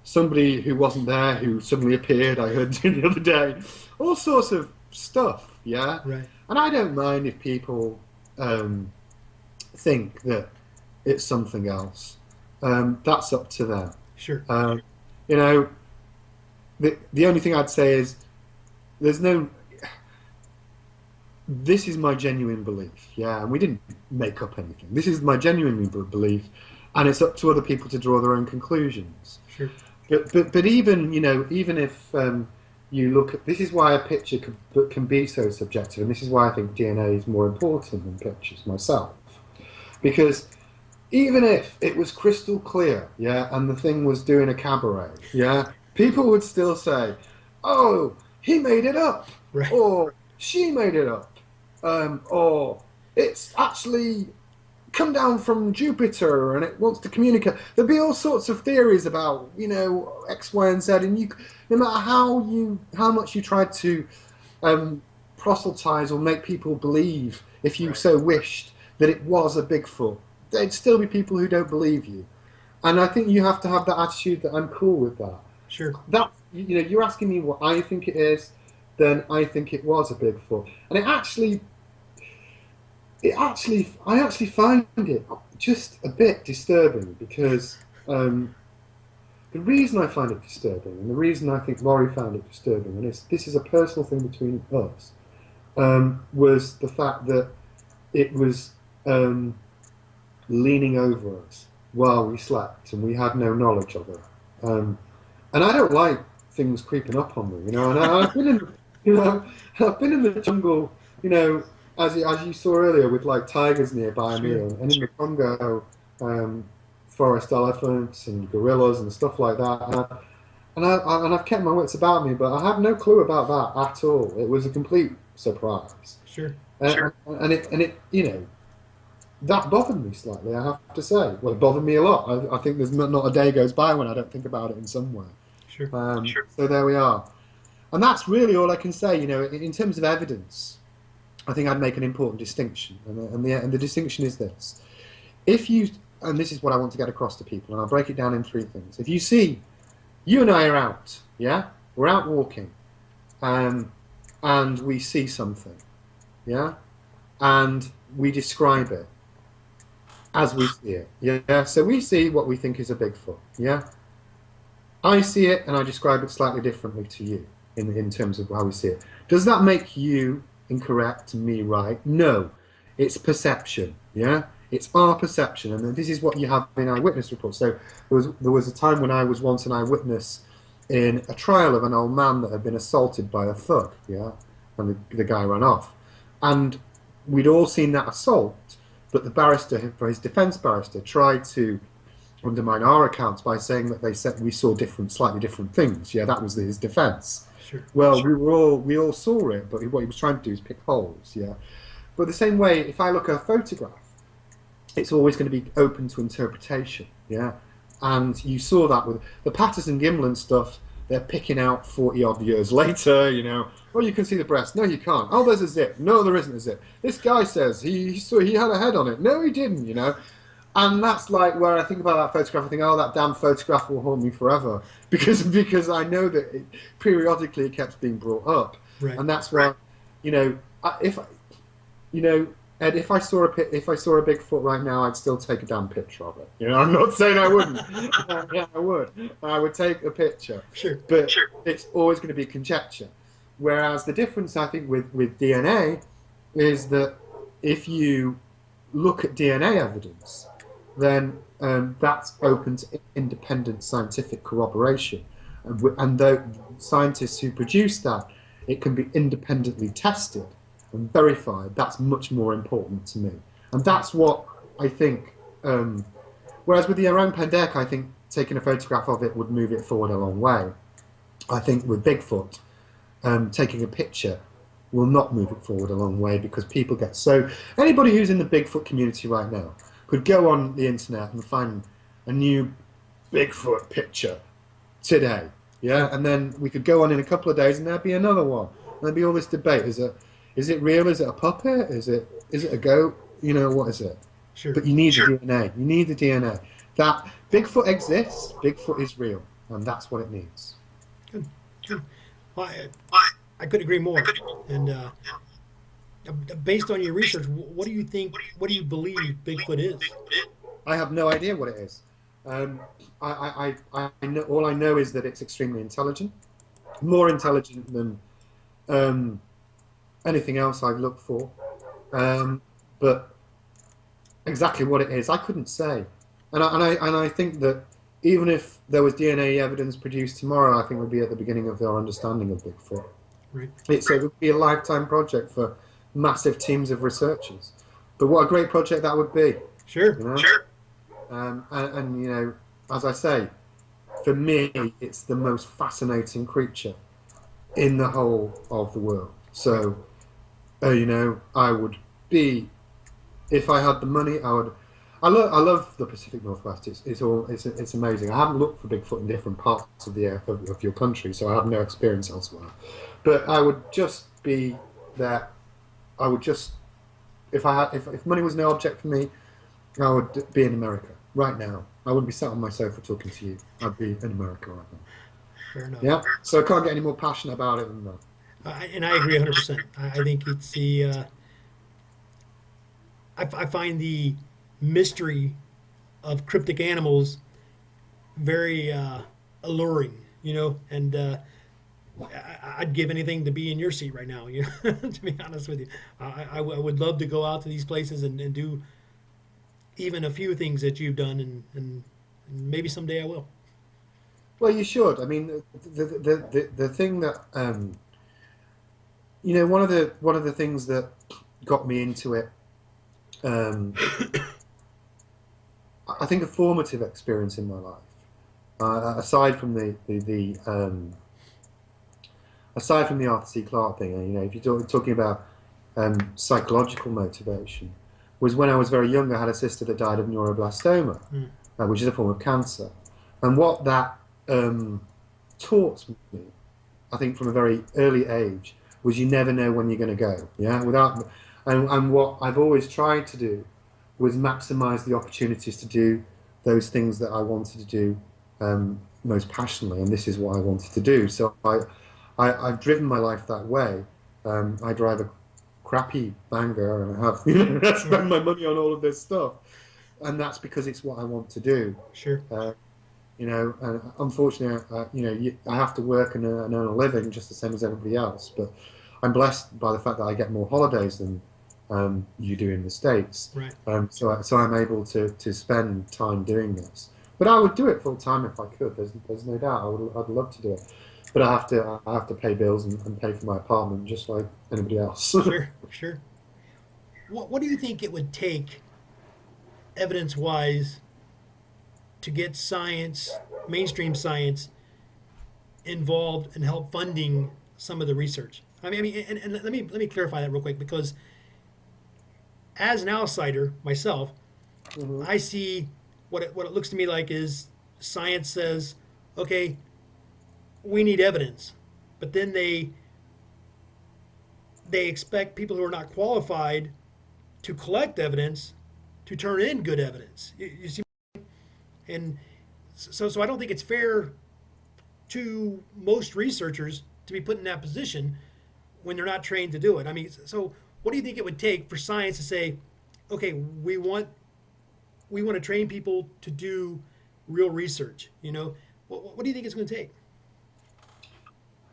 somebody who wasn't there who suddenly appeared, I heard the other day, all sorts of stuff, yeah? Right. And I don't mind if people think that it's something else. That's up to them. Sure. The only thing I'd say is this is my genuine belief, yeah, and we didn't make up anything. This is my genuine belief, and it's up to other people to draw their own conclusions. Sure. But even if you look at, this is why a picture can be so subjective, and this is why I think DNA is more important than pictures myself, because even if it was crystal clear, yeah, and the thing was doing a cabaret, yeah, people would still say, "Oh, he made it up," right. Or "She made it up," or "It's actually come down from Jupiter and it wants to communicate." There'd be all sorts of theories about, X, Y, and Z, and no matter how much you tried to proselytize or make people believe, if you so wished, that it was a Bigfoot, there'd still be people who don't believe you. And I think you have to have that attitude that I'm cool with that. Sure. That, you're asking me what I think it is, then I think it was a Bigfoot. And I actually find it just a bit disturbing, because the reason I find it disturbing, and the reason I think Laurie found it disturbing, and this is a personal thing between us, was the fact that it was leaning over us while we slept, and we had no knowledge of it. And I don't like things creeping up on me, And I've been in the jungle, as you saw earlier, with like tigers nearby me, and in the Congo, forest elephants and gorillas and stuff like that. And I've kept my wits about me, but I have no clue about that at all. It was a complete surprise. Sure. And it that bothered me slightly, I have to say. Well, it bothered me a lot. I think there's not a day goes by when I don't think about it in some way. Sure. So there we are. And that's really all I can say. In terms of evidence, I think I'd make an important distinction. And the distinction is this. And this is what I want to get across to people, and I'll break it down in three things. If you see, you and I are out, yeah? We're out walking, and we see something, yeah? And we describe it as we see it, yeah? So we see what we think is a Bigfoot, yeah? I see it, and I describe it slightly differently to you in terms of how we see it. Does that make you incorrect and me right? No. It's perception, yeah? It's our perception, and this is what you have in eyewitness reports. So there was a time when I was once an eyewitness in a trial of an old man that had been assaulted by a thug, yeah? And the guy ran off. And we'd all seen that assault, But the barrister, for his defence barrister, tried to undermine our accounts by saying that they said we saw slightly different things. Yeah, that was his defence. Sure. Well, we all saw it, but what he was trying to do is pick holes. Yeah, but the same way, if I look at a photograph, it's always going to be open to interpretation. Yeah, and you saw that with the Patterson-Gimlin stuff. They're picking out 40 odd years later. Oh, you can see the breast. No, you can't. Oh, there's a zip. No, there isn't a zip. This guy says he had a head on it. No, he didn't. And that's like where I think about that photograph. I think, oh, that damn photograph will haunt me forever because I know that periodically it kept being brought up, right. And that's why, if Ed, if I saw a Bigfoot right now, I'd still take a damn picture of it. I'm not saying I wouldn't. Yeah, I would. I would take a picture. Sure. But it's always going to be conjecture. Whereas the difference, I think, with DNA is that if you look at DNA evidence, then that's open to independent scientific corroboration. And the scientists who produce that, it can be independently tested and verified. That's much more important to me. And that's what I think. Whereas with the around Pendek, I think taking a photograph of it would move it forward a long way. I think with Bigfoot, taking a picture will not move it forward a long way because people get so... Anybody who's in the Bigfoot community right now could go on the internet and find a new Bigfoot picture today. Yeah, and then we could go on in a couple of days and there'd be another one. And there'd be all this debate. Is it real? Is it a puppet? Is it a goat? What is it? Sure. But you need the DNA. You need the DNA. That Bigfoot exists. Bigfoot is real, and that's what it needs. Good. Good. Well, I could agree more. And based on your research, what do you think? What do you believe Bigfoot is? I have no idea what it is. I know, all I know is that it's extremely intelligent, more intelligent than anything else I've looked for. But exactly what it is, I couldn't say. And I think that even if there was DNA evidence produced tomorrow, I think we'd be at the beginning of our understanding of Bigfoot. Right. It would be a lifetime project for massive teams of researchers. But what a great project that would be. Sure. Sure. And as I say, for me, it's the most fascinating creature in the whole of the world. So, I would be, if I had the money, I would. I love the Pacific Northwest. It's amazing. I haven't looked for Bigfoot in different parts of of your country, so I have no experience elsewhere. But I would just be there. I would just, if money was no object for me, I would be in America right now. I wouldn't be sat on my sofa talking to you. I'd be in America right now. Fair enough. Yeah. So I can't get any more passionate about it than that. And I agree 100%. I think it's the. I find the mystery of cryptic animals very alluring, and I'd give anything to be in your seat right now, to be honest with you. I would love to go out to these places and do even a few things that you've done, and maybe someday I will. Well, you should. I mean, the thing that one of the things that got me into it, I think a formative experience in my life, aside from the Arthur C. Clarke thing, if you're talking about psychological motivation, was when I was very young. I had a sister that died of neuroblastoma, which is a form of cancer, and what that taught me, I think, from a very early age, was you never know when you're going to go. Yeah, and what I've always tried to do was maximize the opportunities to do those things that I wanted to do most passionately, and this is what I wanted to do. So I've driven my life that way. I drive a crappy Banger, and I have spend my money on all of this stuff, and that's because it's what I want to do. Sure. And unfortunately, I have to work and earn a living just the same as everybody else. But I'm blessed by the fact that I get more holidays than you do in the States. Right. So I'm able to spend time doing this. But I would do it full time if I could. There's no doubt. I'd love to do it. But I have to pay bills and pay for my apartment just like anybody else. Sure. What do you think it would take evidence-wise, to get science, mainstream science, involved and help funding some of the research? And let me clarify that real quick, because as an outsider myself, Hmm. I see what it looks to me like is science says, okay, we need evidence, but then they expect people who are not qualified to collect evidence to turn in good evidence. You see, and so I don't think it's fair to most researchers to be put in that position when they're not trained to do it. I mean, so what do you think it would take for science to say, okay, we want to train people to do real research? You know, what do you think it's going to take?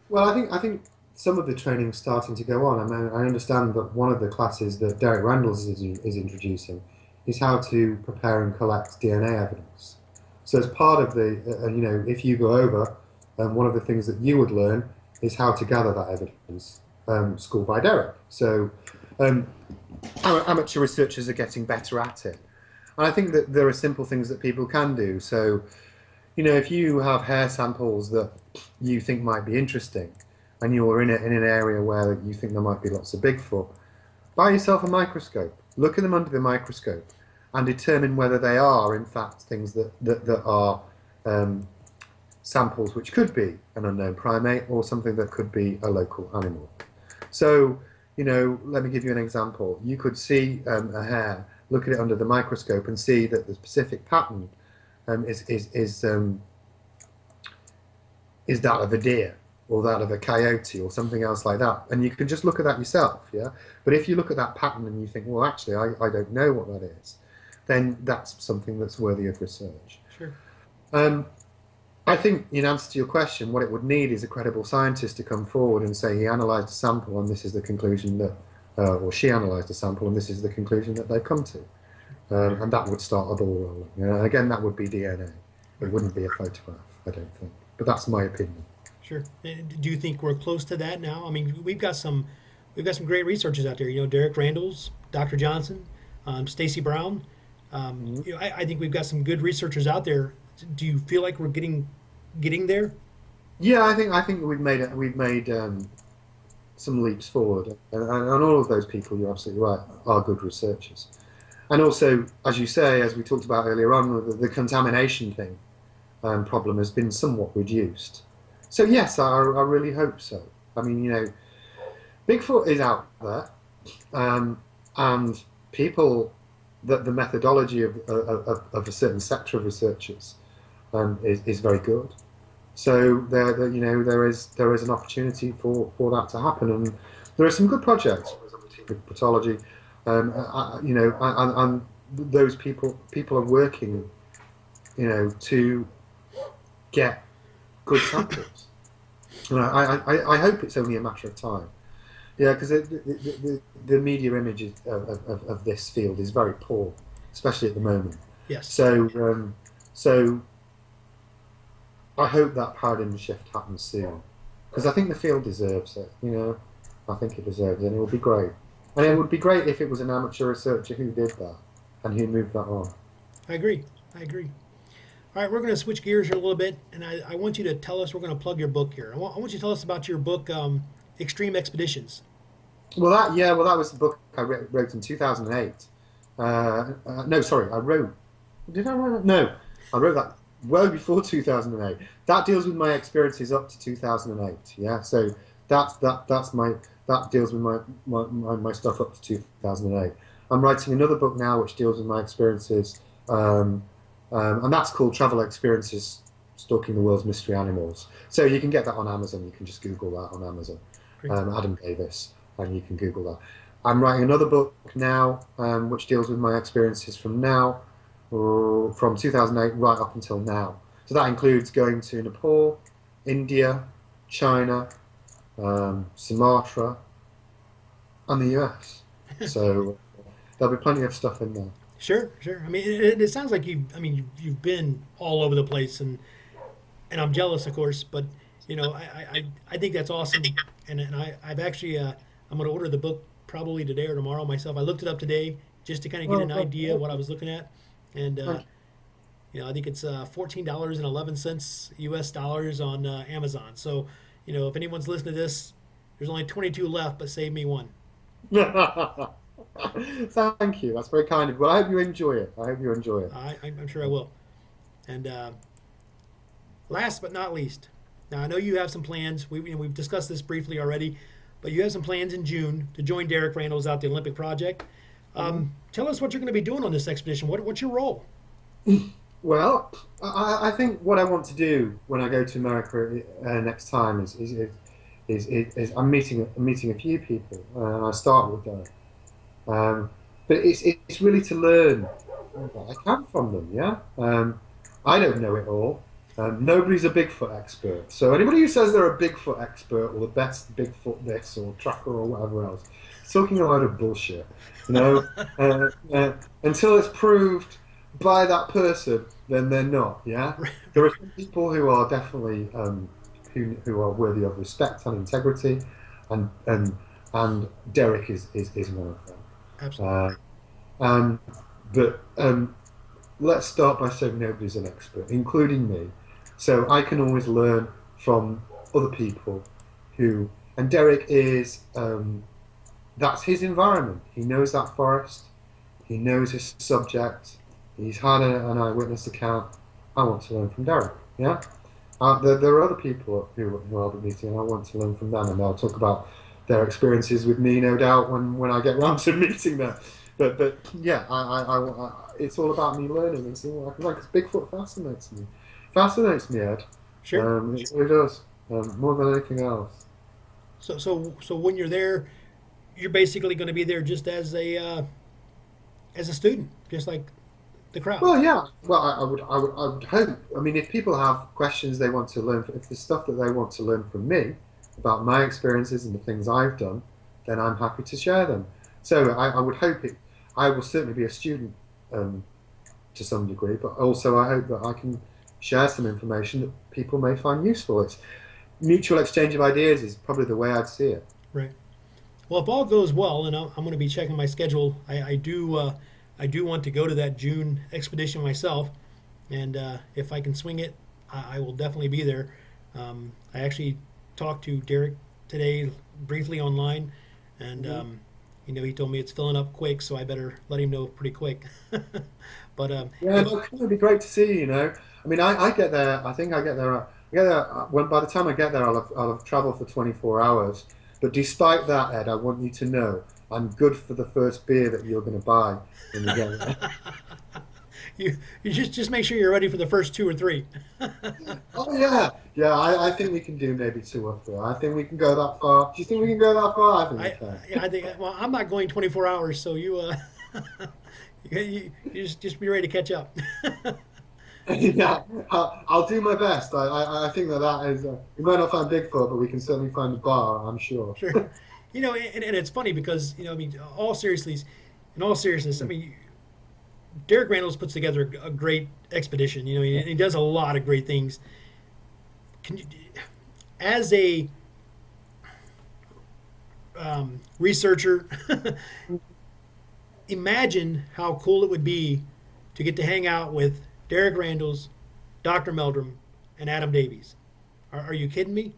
Well, I think some of the training's starting to go on. I mean, I understand that one of the classes that Derek Randles is introducing is how to prepare and collect DNA evidence. So as part of the, if you go over, one of the things that you would learn is how to gather that evidence, schooled by Derek. So um, amateur researchers are getting better at it. And I think that there are simple things that people can do. So, if you have hair samples that you think might be interesting, and you're in an area where you think there might be lots of Bigfoot, buy yourself a microscope, look at them under the microscope, and determine whether they are, in fact, things that are samples which could be an unknown primate or something that could be a local animal. So, let me give you an example. You could see a hair, look at it under the microscope, and see that the specific pattern is that of a deer or that of a coyote or something else like that. And you can just look at that yourself, yeah? But if you look at that pattern and you think, well, actually, I don't know what that is, then that's something that's worthy of research. Sure. I think, in answer to your question, what it would need is a credible scientist to come forward and say he analysed a sample and this is the conclusion that, or she analysed a sample and this is the conclusion that they've come to. And that would start a ball rolling. And again, that would be DNA. It wouldn't be a photograph, I don't think. But that's my opinion. Sure. Do you think we're close to that now? I mean, we've got some great researchers out there. You know, Derek Randles, Dr. Johnson, Stacy Brown. I think we've got some good researchers out there. Do you feel like we're getting there? Yeah, I think we've made some leaps forward, and all of those people, you're absolutely right, are good researchers. And also, as you say, as we talked about earlier on, the contamination thing problem has been somewhat reduced. So yes, I really hope so. I mean, Bigfoot is out there, and people, that the methodology of a certain sector of researchers is very good. So there is an opportunity for that to happen, and there are some good projects with pathology, and those people are working, to get good samples. And I hope it's only a matter of time. Yeah, because the media image of this field is very poor, especially at the moment. Yes. So I hope that paradigm shift happens soon, because I think the field deserves it. I think it deserves it, and it would be great. And it would be great if it was an amateur researcher who did that and who moved that on. I agree. All right, we're going to switch gears here a little bit, and I want you to tell us. We're going to plug your book here. I want you to tell us about your book, Extreme Expeditions. Well, that was the book I wrote in 2008. No, sorry, I wrote. Did I write that? No, I wrote that well before 2008. That deals with my experiences up to 2008. Yeah, so that deals with my stuff up to 2008. I'm writing another book now which deals with my experiences, and that's called Travel Experiences Stalking the World's Mystery Animals. So you can get that on Amazon. You can just Google that on Amazon. Adam Davies, and you can Google that. I'm writing another book now, which deals with my experiences from 2008 right up until now. So that includes going to Nepal, India, China, Sumatra, and the US. So there'll be plenty of stuff in there. Sure. I mean, it sounds like you've been all over the place, and I'm jealous, of course, but I think that's awesome, and I've actually I'm going to order the book probably today or tomorrow myself. I looked it up today just to kind of get an idea of what I was looking at, and Thank I think it's $14.11 US dollars on Amazon. So, if anyone's listening to this, there's only 22 left, but save me one. you. Thank you. That's very kind of you. Well, I hope you enjoy it. I hope you enjoy it. I'm sure I will. And last but not least, now I know you have some plans. We've discussed this briefly already, but you have some plans in June to join Derek Randles out the Olympic Project. Tell us what you're going to be doing on this expedition. What's your role? Well, I think what I want to do when I go to America next time is I'm meeting a few people, and I start with Derek. But it's really to learn what I can from them. Yeah, I don't know it all. Nobody's a Bigfoot expert, so anybody who says they're a Bigfoot expert or the best Bigfoot this or tracker or whatever else, is talking a load of bullshit. Until it's proved by that person, then they're not. Yeah, there are some people who are definitely who are worthy of respect and integrity, and Derek is one of them. Absolutely. But let's start by saying nobody's an expert, including me. So I can always learn from other people and Derek is, that's his environment. He knows that forest. He knows his subject. He's had an eyewitness account. I want to learn from Derek. Yeah. There are other people who I'll be meeting, and I want to learn from them, and they'll talk about their experiences with me, no doubt, when I get round to meeting them. But yeah, it's all about me learning and seeing what I can learn, because Bigfoot fascinates me. Fascinates me, Ed. Sure. It really does, more than anything else. So when you're there, you're basically going to be there just as a student, just like the crowd. Well, yeah. Well, I would hope. I mean, if people have questions they want to learn, if there's stuff that they want to learn from me about my experiences and the things I've done, then I'm happy to share them. So I would hope it. I will certainly be a student to some degree, but also I hope that I can share some information that people may find useful. It's mutual exchange of ideas is probably the way I'd see it. Right. Well, if all goes well, and I'm going to be checking my schedule, I do want to go to that June expedition myself, and if I can swing it, I will definitely be there. I actually talked to Derek today briefly online, and he told me it's filling up quick, so I better let him know pretty quick. But yeah, it would be great to see. I mean, I get there. I think I get there. When by the time I get there, I'll have traveled for 24 hours. But despite that, Ed, I want you to know I'm good for the first beer that you're going to buy when you get there. you just make sure you're ready for the first 2 or 3. Oh yeah. I think we can do maybe 2 or 3. I think we can go that far. Do you think we can go that far? I think we can. Yeah, I think. Well, I'm not going 24 hours, so you you just be ready to catch up. Yeah, I'll do my best. I think that is. We might not find Bigfoot, but we can certainly find the bar. I'm sure. Sure. And it's funny because I mean, in all seriousness, I mean, Derek Randles puts together a great expedition. He does a lot of great things. As a researcher, imagine how cool it would be to get to hang out with Derek Randles, Dr. Meldrum, and Adam Davies. Are you kidding me?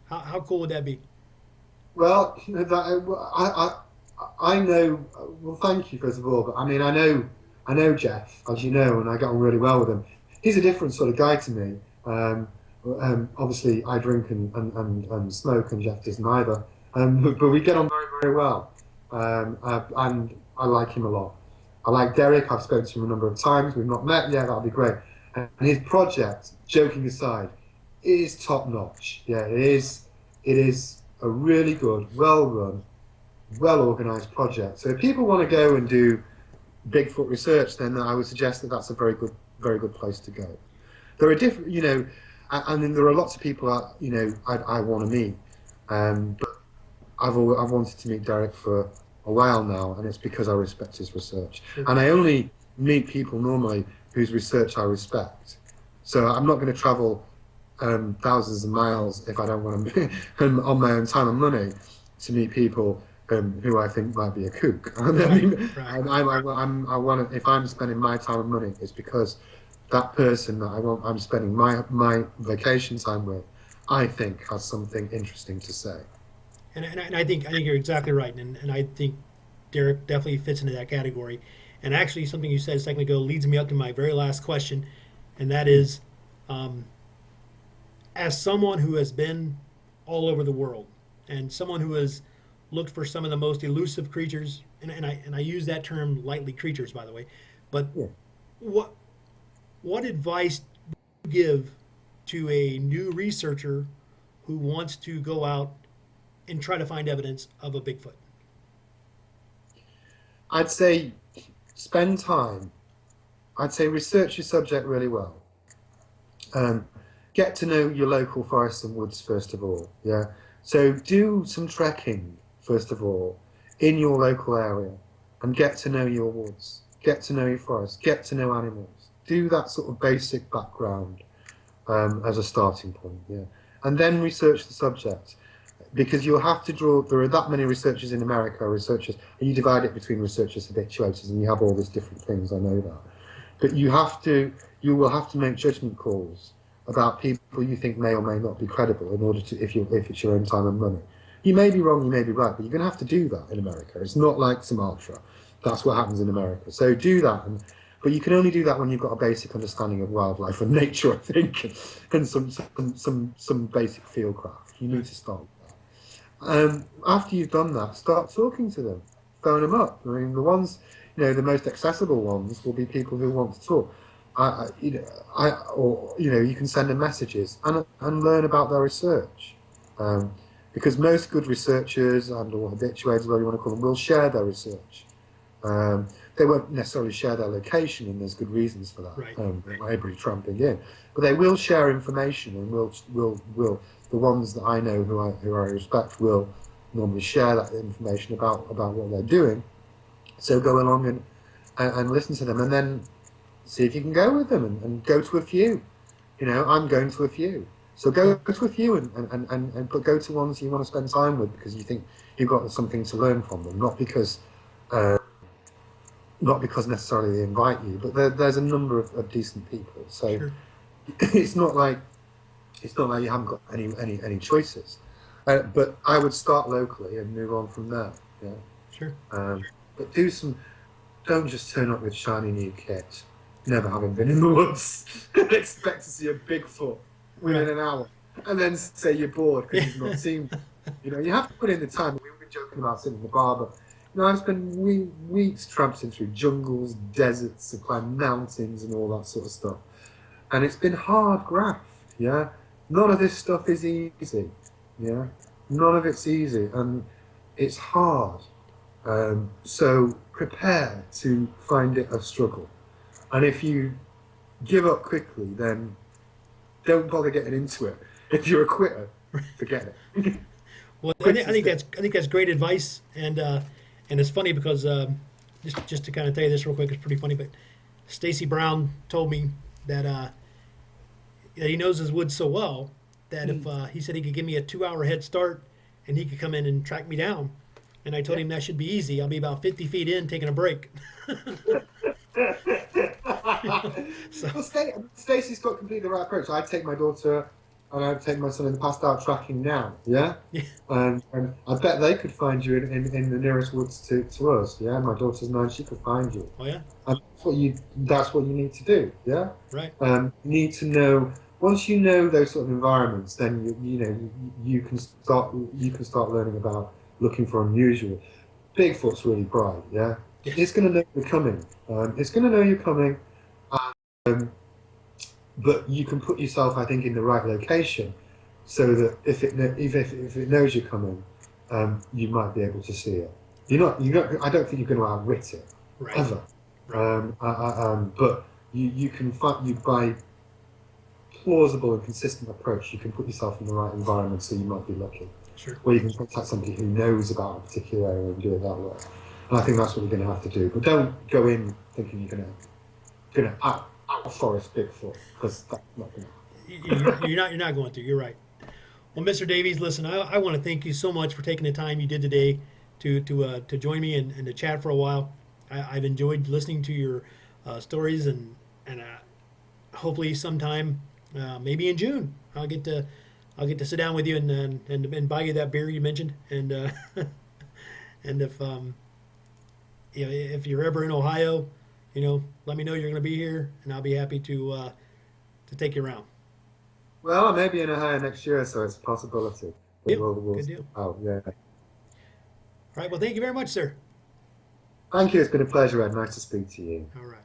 How cool would that be? Well, I know. Well, thank you first of all. But I mean, I know Jeff, as you know, and I get on really well with him. He's a different sort of guy to me. Obviously, I drink and smoke, and Jeff doesn't either. But we get on very, very well. And I like him a lot. I like Derek. I've spoken to him a number of times. We've not met yet. That'll be great. And his project, joking aside, is top notch. Yeah, it is. It is a really good, well-run, well-organised project. So if people want to go and do Bigfoot research, then I would suggest that that's a very good place to go. There are different, and then there are lots of people I want to meet. But I've wanted to meet Derek for a while now, and it's because I respect his research. Sure. And I only meet people normally whose research I respect. So I'm not going to travel thousands of miles if I don't want to, on my own time and money, to meet people who I think might be a kook. I Right, mean, right. I want to, if I'm spending my time and money, it's because that person that I'm spending my vacation time with, I think has something interesting to say. And I think you're exactly right, and I think Derek definitely fits into that category. And actually, something you said a second ago leads me up to my very last question, and that is, um, as someone who has been all over the world, and someone who has looked for some of the most elusive creatures, and I use that term lightly, creatures, by the way, but Yeah. what what advice do you give to a new researcher who wants to go out and try to find evidence of a Bigfoot? I'd say spend time. I'd say research your subject really well. Um, get to know your local forests and woods first of all. Yeah. So do some trekking first of all in your local area and get to know your woods, get to know your forests, get to know animals. Do that sort of basic background as a starting point. Yeah. And then research the subject because you'll have to draw. There are that many researchers in America, researchers, and you divide it between researchers and habituators, and you have all these different things. I know that, but you will have to make judgment calls about people you think may or may not be credible in order to, if it's your own time and money. You may be wrong, you may be right, but you're going to have to do that in America. It's not like Sumatra. That's what happens in America. So do that, but you can only do that when you've got a basic understanding of wildlife and nature, I think, and some basic fieldcraft. You need to start. After you've done that, start talking to them, phone them up. I mean, the ones, the most accessible ones will be people who want to talk. Or you can send them messages and learn about their research, because most good researchers and or habituators, whatever you want to call them, will share their research. They won't necessarily share their location, and there's good reasons for that. Right. Everybody tramping in, but they will share information, and will the ones that I know who I respect will normally share that information about what they're doing. So go along and listen to them, and then see if you can go with them and go to a few. I'm going to a few. So go to a few and go to ones you want to spend time with because you think you've got something to learn from them, not because necessarily they invite you, but there's a number of decent people. So Sure. it's not like you haven't got any choices. But I would start locally and move on from there. Yeah. Sure. But don't just turn up with shiny new kit, never having been in the woods, and expect to see a Bigfoot within an hour, and then say you're bored because you've not seen. You have to put in the time. We were joking about sitting in the bar, but I've spent weeks tramping through jungles, deserts, and climbed mountains and all that sort of stuff, and it's been hard graft. Yeah, none of this stuff is easy. Yeah, none of it's easy, and it's hard. So prepare to find it a struggle. And if you give up quickly, then don't bother getting into it. If you're a quitter, forget it. Well, I think that's great advice, and it's funny because just to kind of tell you this real quick, it's pretty funny. But Stacy Brown told me that he knows his woods so well that if he said he could give me a 2-hour head start and he could come in and track me down, and I told him that should be easy. I'll be about 50 feet in, taking a break. So, Well, Stacey's got completely the right approach. I'd take my daughter and I'd take my son in the past out tracking now, yeah? yeah, And I bet they could find you in the nearest woods to us, yeah? My daughter's 9, she could find you. oh yeah, And that's what you need to do, yeah? right, You need to know, once you know those sort of environments, then you can start learning about looking for unusual. Bigfoot's really bright, yeah? yes, It's going to know you're coming. It's going to know you're coming, but you can put yourself, I think, in the right location, so that if it knows you're coming, you might be able to see it. I don't think you're going to outwit it right, ever. right. But you can find by plausible and consistent approach, you can put yourself in the right environment, so you might be lucky. Sure. Or you can contact somebody who knows about a particular area and do it that way. And I think that's what we're going to have to do. But don't go in thinking you're going to out forest Bigfoot, because that's not going to happen. You're not going to. You're right. Well, Mr. Davies, listen, I want to thank you so much for taking the time you did today to join me and to chat for a while. I've enjoyed listening to your stories, and hopefully sometime, maybe in June, I'll get to sit down with you and buy you that beer you mentioned, and and if you're ever in Ohio, let me know you're going to be here, and I'll be happy to take you around. Well, maybe in Ohio next year, so it's a possibility. But Deal. we'll Good deal. oh yeah. All right. Well, thank you very much, sir. Thank you. It's been a pleasure, Ed. Nice to speak to you. All right.